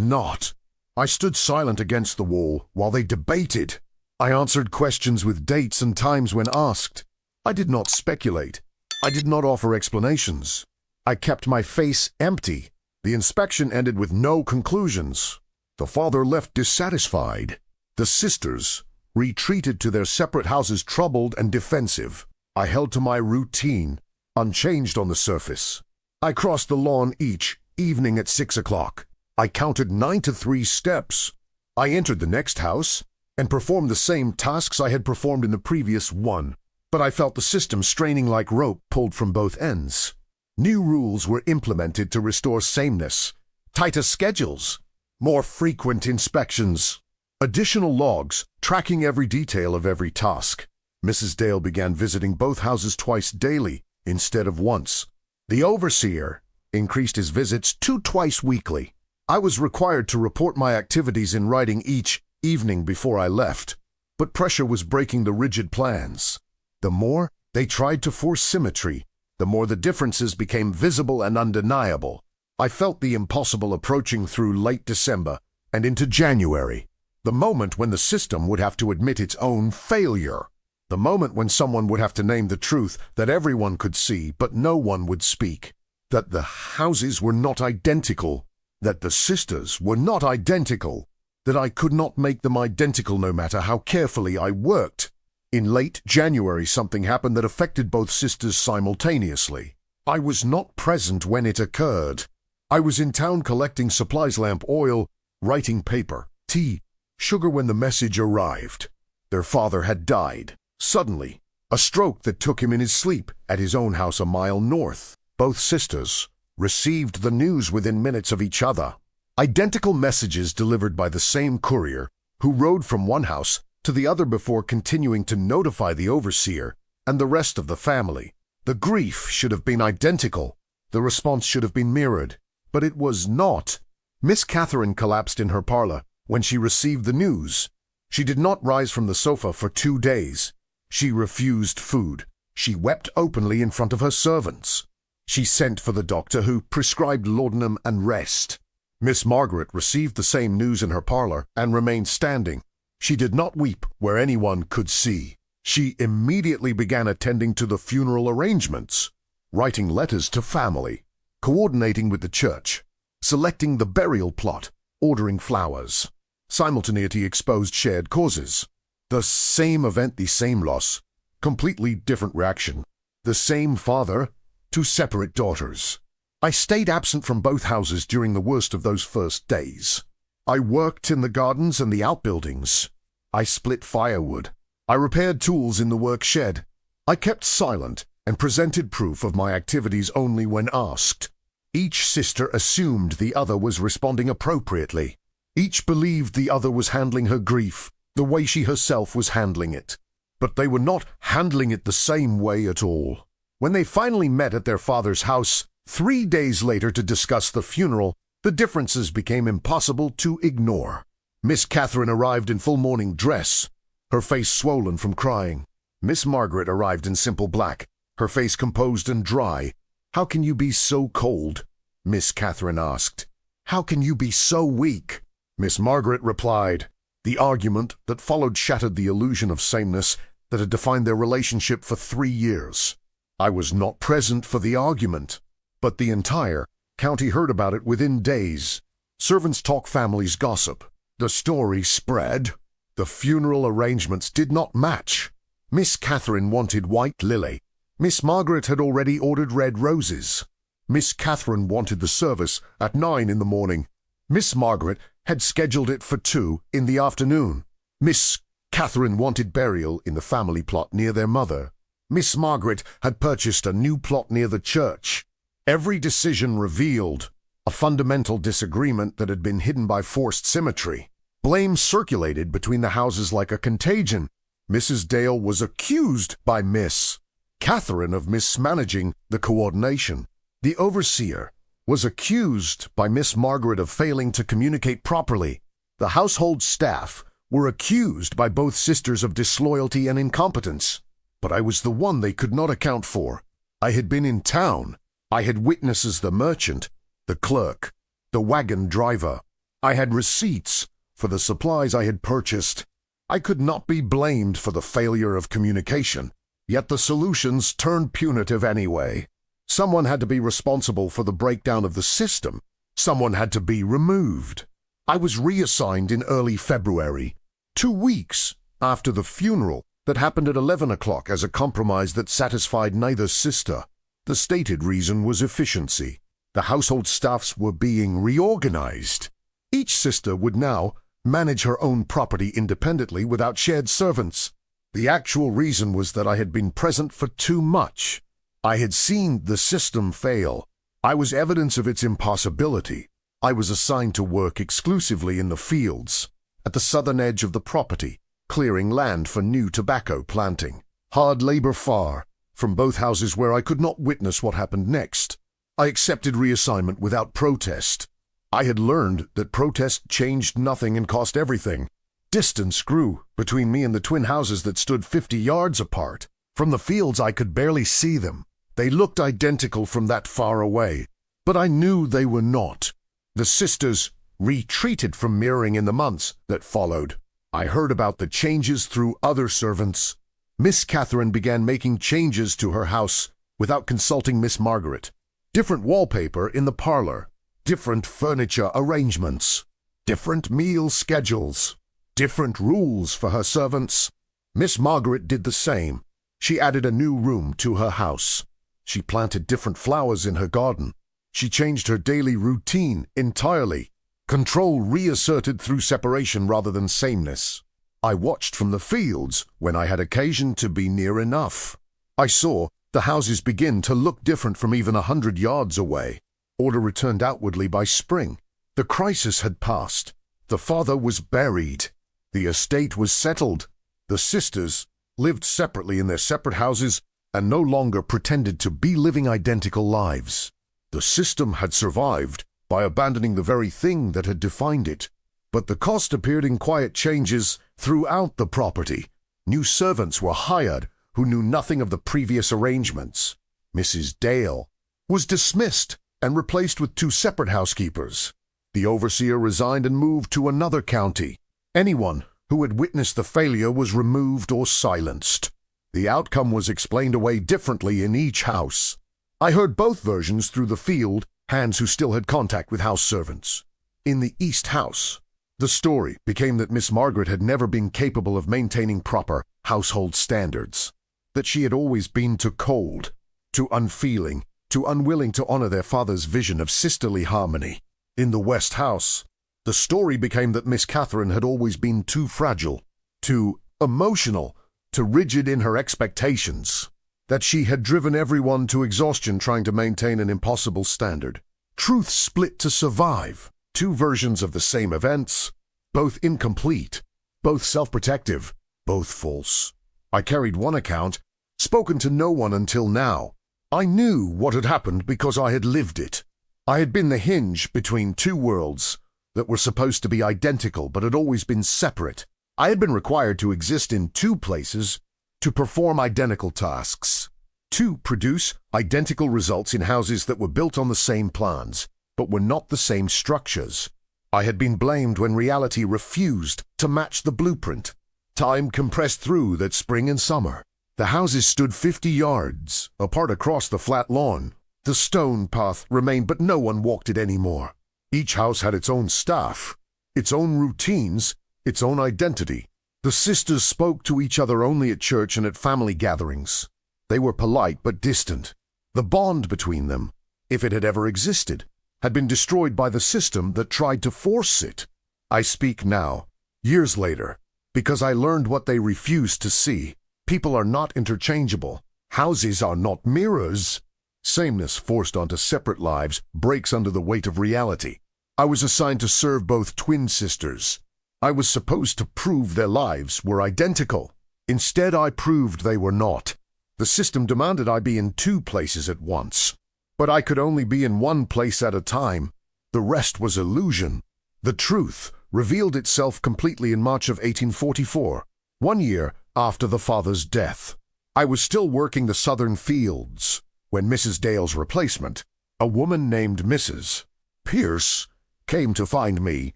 S1: not. I stood silent against the wall while they debated. I answered questions with dates and times when asked. I did not speculate. I did not offer explanations. I kept my face empty. The inspection ended with no conclusions. The father left dissatisfied. The sisters retreated to their separate houses troubled and defensive. I held to my routine, unchanged on the surface. I crossed the lawn each evening at 6 o'clock. I counted 9 to 3 steps. I entered the next house and performed the same tasks I had performed in the previous one, but I felt the system straining like rope pulled from both ends. New rules were implemented to restore sameness, tighter schedules, more frequent inspections, additional logs tracking every detail of every task. Mrs. Dale began visiting both houses twice daily instead of once. The overseer increased his visits to twice weekly. I was required to report my activities in writing each evening before I left, but pressure was breaking the rigid plans. The more they tried to force symmetry, the more the differences became visible and undeniable. I felt the impossible approaching through late December and into January, the moment when the system would have to admit its own failure, the moment when someone would have to name the truth that everyone could see but no one would speak, that the houses were not identical, that the sisters were not identical, that I could not make them identical no matter how carefully I worked. In late January, something happened that affected both sisters simultaneously. I was not present when it occurred. I was in town collecting supplies, lamp oil, writing paper, tea, sugar when the message arrived. Their father had died. Suddenly, a stroke that took him in his sleep at his own house a mile north. Both sisters received the news within minutes of each other. Identical messages delivered by the same courier, who rode from one house to the other before continuing to notify the overseer and the rest of the family. The grief should have been identical. The response should have been mirrored, but it was not. Miss Catherine collapsed in her parlor when she received the news. She did not rise from the sofa for 2 days. She refused food. She wept openly in front of her servants. She sent for the doctor, who prescribed laudanum and rest. Miss Margaret received the same news in her parlor and remained standing. She did not weep where anyone could see. She immediately began attending to the funeral arrangements, writing letters to family, coordinating with the church, selecting the burial plot, ordering flowers. Simultaneity exposed shared causes. The same event, the same loss, completely different reaction. The same father, 2 separate daughters. I stayed absent from both houses during the worst of those first days. I worked in the gardens and the outbuildings. I split firewood. I repaired tools in the work shed. I kept silent and presented proof of my activities only when asked. Each sister assumed the other was responding appropriately. Each believed the other was handling her grief the way she herself was handling it. But they were not handling it the same way at all. When they finally met at their father's house 3 days later to discuss the funeral, the differences became impossible to ignore. Miss Catherine arrived in full morning dress, her face swollen from crying. Miss Margaret arrived in simple black, her face composed and dry. "How can you be so cold?" Miss Catherine asked. "How can you be so weak?" Miss Margaret replied. The argument that followed shattered the illusion of sameness that had defined their relationship for 3 years. I was not present for the argument, but the entire county heard about it within days. Servants talk, families gossip. The story spread. The funeral arrangements did not match. Miss Catherine wanted white lily. Miss Margaret had already ordered red roses. Miss Catherine wanted the service at 9 in the morning. Miss Margaret had scheduled it for 2 in the afternoon. Miss Catherine wanted burial in the family plot near their mother. Miss Margaret had purchased a new plot near the church. Every decision revealed a fundamental disagreement that had been hidden by forced symmetry. Blame circulated between the houses like a contagion. Mrs. Dale was accused by Miss Catherine of mismanaging the coordination. The overseer was accused by Miss Margaret of failing to communicate properly. The household staff were accused by both sisters of disloyalty and incompetence. But I was the one they could not account for. I had been in town. I had witnesses the merchant, the clerk, the wagon driver. I had receipts for the supplies I had purchased. I could not be blamed for the failure of communication, yet the solutions turned punitive anyway. Someone had to be responsible for the breakdown of the system. Someone had to be removed. I was reassigned in early February, 2 weeks after the funeral that happened at 11 o'clock as a compromise that satisfied neither sister. The stated reason was efficiency. The household staffs were being reorganized. Each sister would now manage her own property independently without shared servants. The actual reason was that I had been present for too much. I had seen the system fail. I was evidence of its impossibility. I was assigned to work exclusively in the fields, at the southern edge of the property, clearing land for new tobacco planting. Hard labor far from both houses where I could not witness what happened next. I accepted reassignment without protest. I had learned that protest changed nothing and cost everything. Distance grew between me and the twin houses that stood 50 yards apart. From the fields I could barely see them. They looked identical from that far away, but I knew they were not. The sisters retreated from mirroring in the months that followed. I heard about the changes through other servants. Miss Catherine began making changes to her house without consulting Miss Margaret. Different wallpaper in the parlor, different furniture arrangements, different meal schedules, different rules for her servants. Miss Margaret did the same. She added a new room to her house. She planted different flowers in her garden. She changed her daily routine entirely. Control reasserted through separation rather than sameness. I watched from the fields when I had occasion to be near enough. I saw the houses begin to look different from even 100 yards away. Order returned outwardly by spring. The crisis had passed. The father was buried. The estate was settled. The sisters lived separately in their separate houses and no longer pretended to be living identical lives. The system had survived by abandoning the very thing that had defined it. But the cost appeared in quiet changes throughout the property. New servants were hired who knew nothing of the previous arrangements. Mrs. Dale was dismissed and replaced with 2 separate housekeepers. The overseer resigned and moved to another county. Anyone who had witnessed the failure was removed or silenced. The outcome was explained away differently in each house. I heard both versions through the field hands who still had contact with house servants. In the East House, the story became that Miss Margaret had never been capable of maintaining proper household standards, that she had always been too cold, too unfeeling, too unwilling to honor their father's vision of sisterly harmony. In the West House, the story became that Miss Catherine had always been too fragile, too emotional, too rigid in her expectations, that she had driven everyone to exhaustion trying to maintain an impossible standard. Truth split to survive. 2 versions of the same events, both incomplete, both self-protective, both false. I carried one account, spoken to no one until now. I knew what had happened because I had lived it. I had been the hinge between 2 worlds that were supposed to be identical but had always been separate. I had been required to exist in 2 places to perform identical tasks, to produce identical results in houses that were built on the same plans, but were not the same structures. I had been blamed when reality refused to match the blueprint. Time compressed through that spring and summer. The houses stood 50 yards apart across the flat lawn. The stone path remained, but no one walked it anymore. Each house had its own staff, its own routines, its own identity. The sisters spoke to each other only at church and at family gatherings. They were polite but distant. The bond between them, if it had ever existed, had been destroyed by the system that tried to force it. I speak now, years later, because I learned what they refused to see. People are not interchangeable. Houses are not mirrors. Sameness forced onto separate lives breaks under the weight of reality. I was assigned to serve both twin sisters. I was supposed to prove their lives were identical. Instead, I proved they were not. The system demanded I be in 2 places at once. But I could only be in 1 place at a time. The rest was illusion. The truth revealed itself completely in March of 1844, 1 year after the father's death. I was still working the southern fields, when Mrs. Dale's replacement, a woman named Mrs. Pierce, came to find me.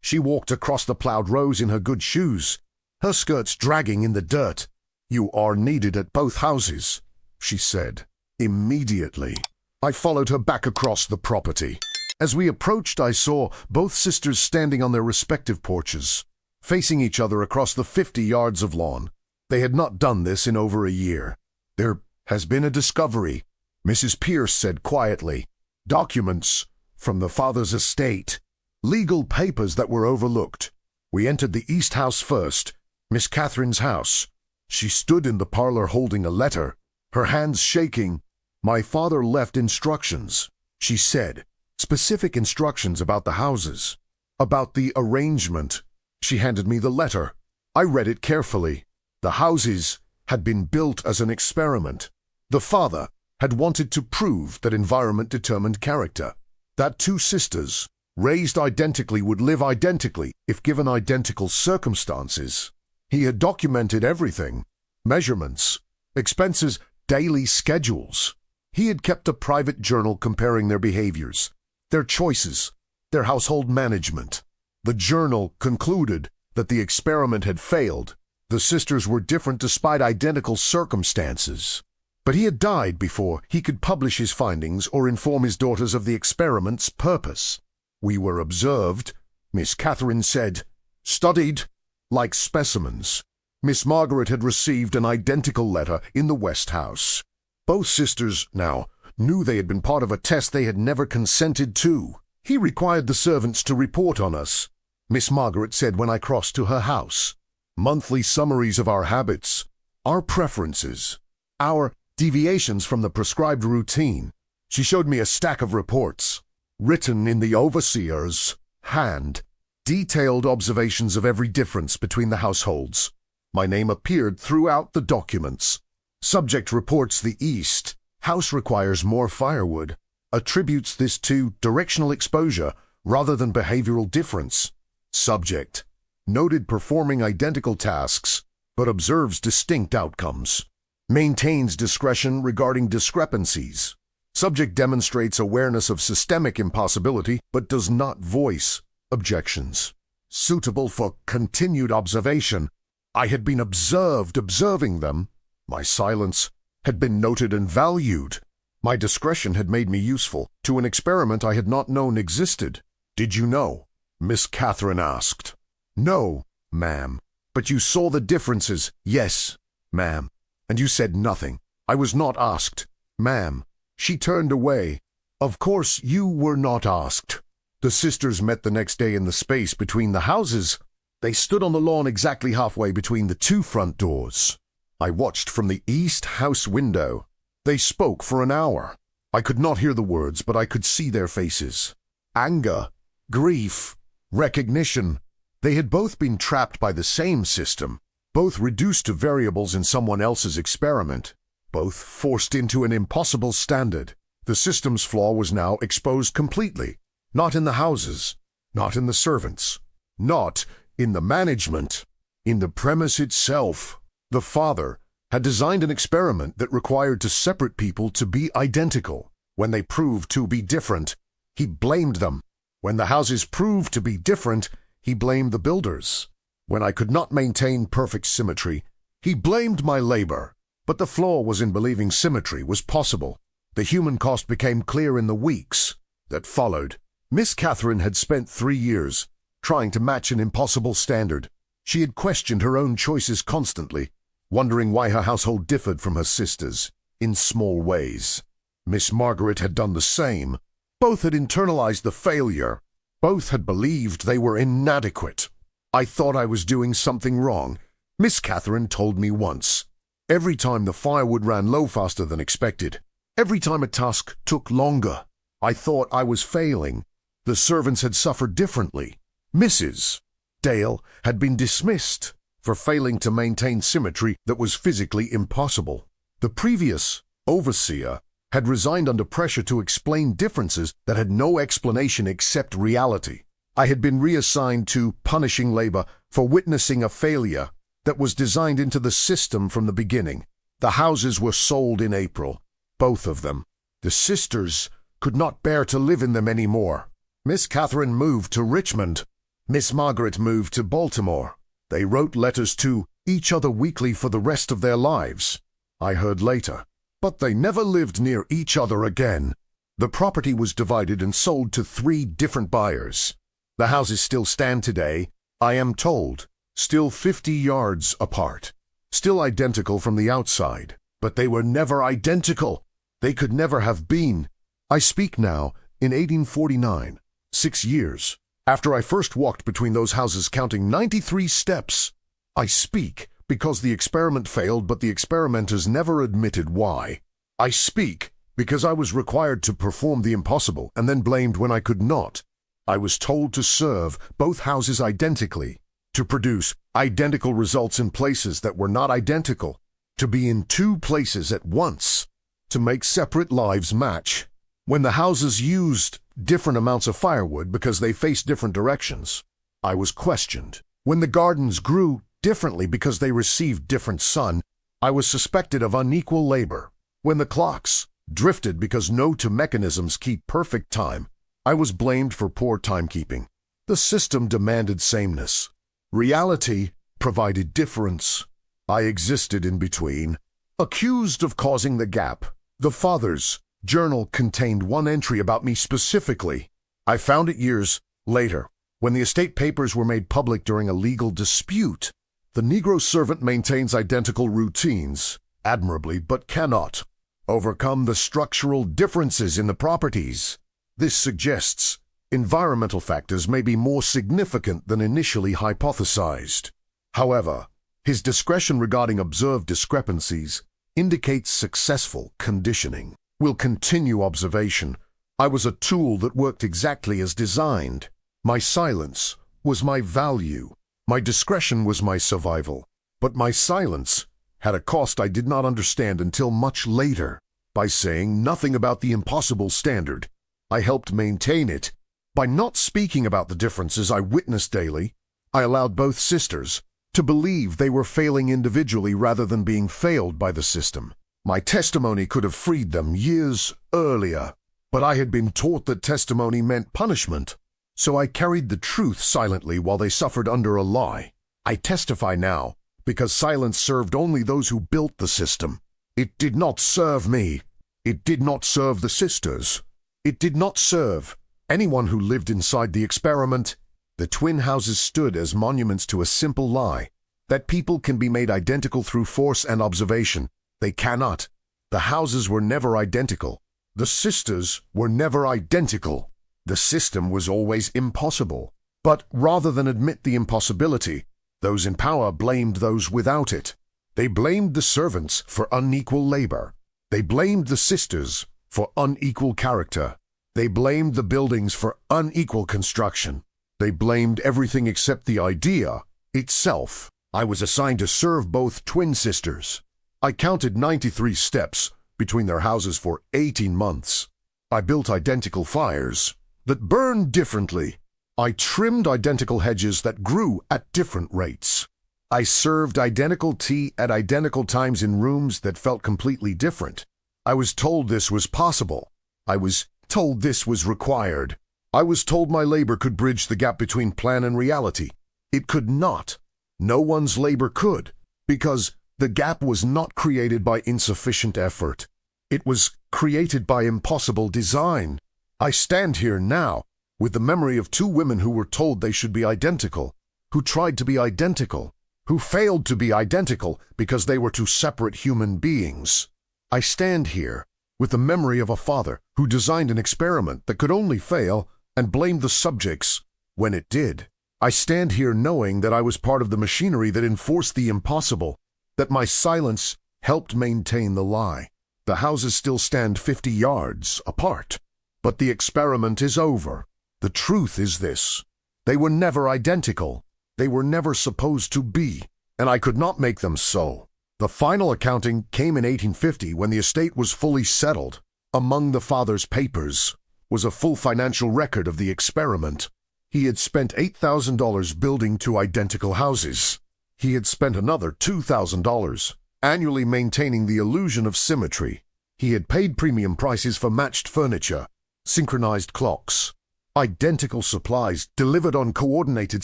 S1: She walked across the plowed rows in her good shoes, her skirts dragging in the dirt. "You are needed at both houses," she said. Immediately, I followed her back across the property. As we approached, I saw both sisters standing on their respective porches, facing each other across the 50 yards of lawn. They had not done this in over a year. "There has been a discovery," Mrs. Pierce said quietly. "Documents from the father's estate. Legal papers that were overlooked." We entered the East House first, Miss Catherine's house. She stood in the parlor holding a letter, her hands shaking. "My father left instructions," she said. "Specific instructions about the houses, about the arrangement." She handed me the letter. I read it carefully. The houses had been built as an experiment. The father had wanted to prove that environment determined character, that two sisters, raised identically, would live identically if given identical circumstances. He had documented everything: measurements, expenses, daily schedules. He had kept a private journal comparing their behaviors, their choices, their household management. The journal concluded that the experiment had failed. The sisters were different despite identical circumstances. But he had died before he could publish his findings or inform his daughters of the experiment's purpose. "We were observed," Miss Catherine said, "studied like specimens." Miss Margaret had received an identical letter in the West House. Both sisters now knew they had been part of a test they had never consented to. "He required the servants to report on us," Miss Margaret said when I crossed to her house. "Monthly summaries of our habits, our preferences, our deviations from the prescribed routine." She showed me a stack of reports, written in the overseer's hand, detailed observations of every difference between the households. My name appeared throughout the documents. Subject reports: the East House requires more firewood, attributes this to directional exposure rather than behavioral difference. Subject noted performing identical tasks but observes distinct outcomes. Maintains discretion regarding discrepancies. Subject demonstrates awareness of systemic impossibility but does not voice objections. Suitable for continued observation. I had been observing them. My silence had been noted and valued. My discretion had made me useful to an experiment I had not known existed. "Did you know?" Miss Catherine asked. "No, ma'am." "But you saw the differences?" "Yes, ma'am." "And you said nothing?" "I was not asked, ma'am." She turned away. "Of course you were not asked." The sisters met the next day in the space between the houses. They stood on the lawn exactly halfway between the two front doors. I watched from the East House window. They spoke for an hour. I could not hear the words, but I could see their faces. Anger, grief, recognition. They had both been trapped by the same system, both reduced to variables in someone else's experiment, both forced into an impossible standard. The system's flaw was now exposed completely, not in the houses, not in the servants, not in the management, in the premise itself. The father had designed an experiment that required two separate people to be identical. When they proved to be different, he blamed them. When the houses proved to be different, he blamed the builders. When I could not maintain perfect symmetry, he blamed my labor. But the flaw was in believing symmetry was possible. The human cost became clear in the weeks that followed. Miss Catherine had spent 3 years trying to match an impossible standard. She had questioned her own choices constantly, wondering why her household differed from her sisters in small ways. Miss Margaret had done the same. Both had internalized the failure. Both had believed they were inadequate. I thought I was doing something wrong. Miss Catherine told me once. Every time the firewood ran low faster than expected, every time a task took longer, I thought I was failing. The servants had suffered differently. Mrs. Dale had been dismissed for failing to maintain symmetry that was physically impossible. The previous overseer had resigned under pressure to explain differences that had no explanation except reality. I had been reassigned to punishing labor for witnessing a failure that was designed into the system from the beginning. The houses were sold in April, both of them. The sisters could not bear to live in them any more. Miss Catherine moved to Richmond. Miss Margaret moved to Baltimore. They wrote letters to each other weekly for the rest of their lives. I heard later. But they never lived near each other again. The property was divided and sold to 3 different buyers. The houses still stand today, I am told, still 50 yards apart. Still identical from the outside. But they were never identical. They could never have been. I speak now in 1849, 6 years, after I first walked between those houses counting 93 steps. I speak because the experiment failed, but the experimenters never admitted why. I speak because I was required to perform the impossible and then blamed when I could not. I was told to serve both houses identically, to produce identical results in places that were not identical, to be in 2 places at once, to make separate lives match. When the houses used different amounts of firewood because they faced different directions, I was questioned. When the gardens grew differently because they received different sun, I was suspected of unequal labor. When the clocks drifted because no 2 mechanisms keep perfect time, I was blamed for poor timekeeping. The system demanded sameness. Reality provided difference. I existed in between, accused of causing the gap. The father's journal contained one entry about me specifically. I found it years later, when the estate papers were made public during a legal dispute. The Negro servant maintains identical routines, admirably, but cannot overcome the structural differences in the properties. This suggests environmental factors may be more significant than initially hypothesized. However, his discretion regarding observed discrepancies indicates successful conditioning. Will continue observation. I was a tool that worked exactly as designed. My silence was my value. My discretion was my survival. But my silence had a cost I did not understand until much later. By saying nothing about the impossible standard, I helped maintain it. By not speaking about the differences I witnessed daily, I allowed both sisters to believe they were failing individually rather than being failed by the system. My testimony could have freed them years earlier, but I had been taught that testimony meant punishment, so I carried the truth silently while they suffered under a lie. I testify now because silence served only those who built the system. It did not serve me. It did not serve the sisters. It did not serve anyone who lived inside the experiment. The twin houses stood as monuments to a simple lie, that people can be made identical through force and observation. They cannot. The houses were never identical. The sisters were never identical. The system was always impossible. But rather than admit the impossibility, those in power blamed those without it. They blamed the servants for unequal labor. They blamed the sisters for unequal character. They blamed the buildings for unequal construction. They blamed everything except the idea itself. I was assigned to serve both twin sisters. I counted 93 steps between their houses for 18 months. I built identical fires that burned differently. I trimmed identical hedges that grew at different rates. I served identical tea at identical times in rooms that felt completely different. I was told this was possible. I was told this was required. I was told my labor could bridge the gap between plan and reality. It could not. No one's labor could, because the gap was not created by insufficient effort. It was created by impossible design. I stand here now with the memory of 2 women who were told they should be identical, who tried to be identical, who failed to be identical because they were 2 separate human beings. I stand here with the memory of a father who designed an experiment that could only fail and blamed the subjects when it did. I stand here knowing that I was part of the machinery that enforced the impossible, that my silence helped maintain the lie. The houses still stand 50 yards apart, but the experiment is over. The truth is this: they were never identical. They were never supposed to be, and I could not make them so. The final accounting came in 1850 when the estate was fully settled. Among the father's papers was a full financial record of the experiment. He had spent $8,000 building 2 identical houses. He had spent another $2,000 annually maintaining the illusion of symmetry. He had paid premium prices for matched furniture, synchronized clocks, identical supplies delivered on coordinated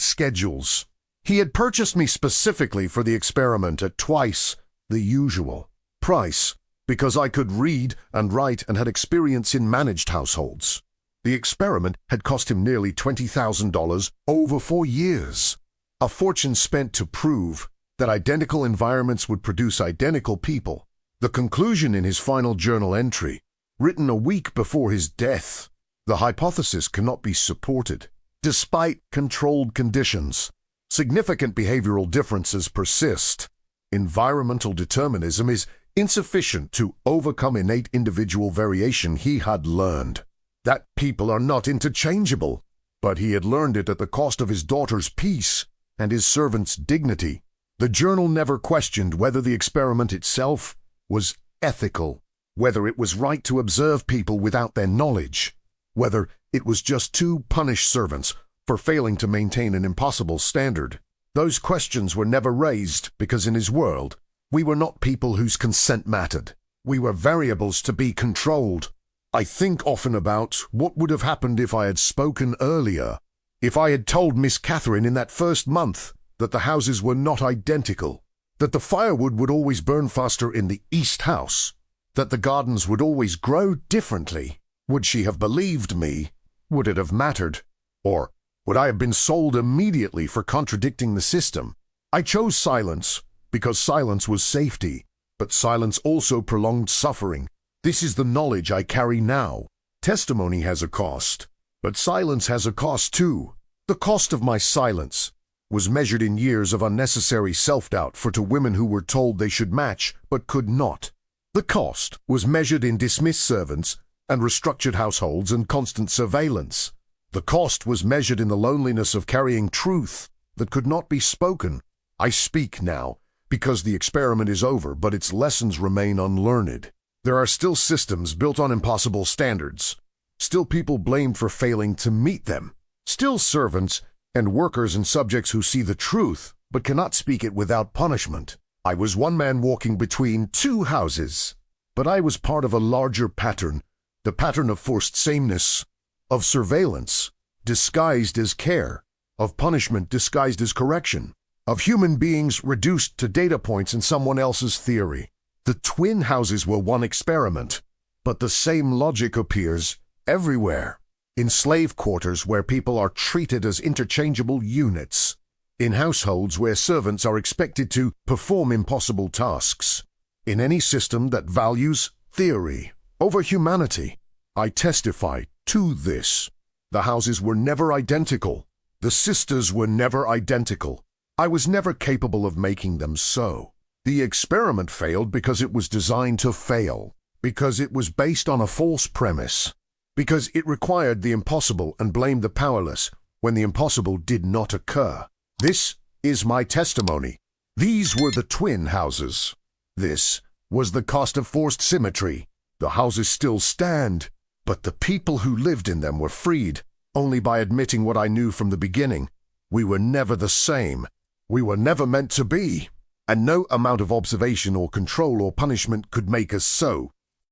S1: schedules. He had purchased me specifically for the experiment at twice the usual price because I could read and write and had experience in managed households. The experiment had cost him nearly $20,000 over 4 years. A fortune spent to prove that identical environments would produce identical people. The conclusion in his final journal entry, written a week before his death: the hypothesis cannot be supported. Despite controlled conditions, significant behavioral differences persist. Environmental determinism is insufficient to overcome innate individual variation he had learned. That people are not interchangeable, but he had learned it at the cost of his daughter's peace and his servant's dignity. The journal never questioned whether the experiment itself was ethical, whether it was right to observe people without their knowledge, whether it was just to punish servants for failing to maintain an impossible standard. Those questions were never raised because in his world, we were not people whose consent mattered. We were variables to be controlled. I think often about what would have happened if I had spoken earlier, if I had told Miss Catherine in that first month that the houses were not identical, that the firewood would always burn faster in the east house, that the gardens would always grow differently. Would she have believed me? Would it have mattered? Or would I have been sold immediately for contradicting the system? I chose silence because silence was safety, but silence also prolonged suffering. This is the knowledge I carry now. Testimony has a cost, but silence has a cost too. The cost of my silence was measured in years of unnecessary self-doubt for to women who were told they should match but could not. The cost was measured in dismissed servants and restructured households and constant surveillance. The cost was measured in the loneliness of carrying truth that could not be spoken. I speak now because the experiment is over, but its lessons remain unlearned. There are still systems built on impossible standards, still people blamed for failing to meet them, still servants and workers and subjects who see the truth but cannot speak it without punishment. I was one man walking between two houses, but I was part of a larger pattern, the pattern of forced sameness, of surveillance disguised as care, of punishment disguised as correction, of human beings reduced to data points in someone else's theory. The twin houses were one experiment, but the same logic appears everywhere. In slave quarters where people are treated as interchangeable units. In households where servants are expected to perform impossible tasks. In any system that values theory over humanity. I testify to this. The houses were never identical. The sisters were never identical. I was never capable of making them so. The experiment failed because it was designed to fail, because it was based on a false premise, because it required the impossible and blamed the powerless when the impossible did not occur. This is my testimony. These were the twin houses. This was the cost of forced symmetry. The houses still stand, but the people who lived in them were freed only by admitting what I knew from the beginning. We were never the same. We were never meant to be. And no amount of observation or control or punishment could make us so.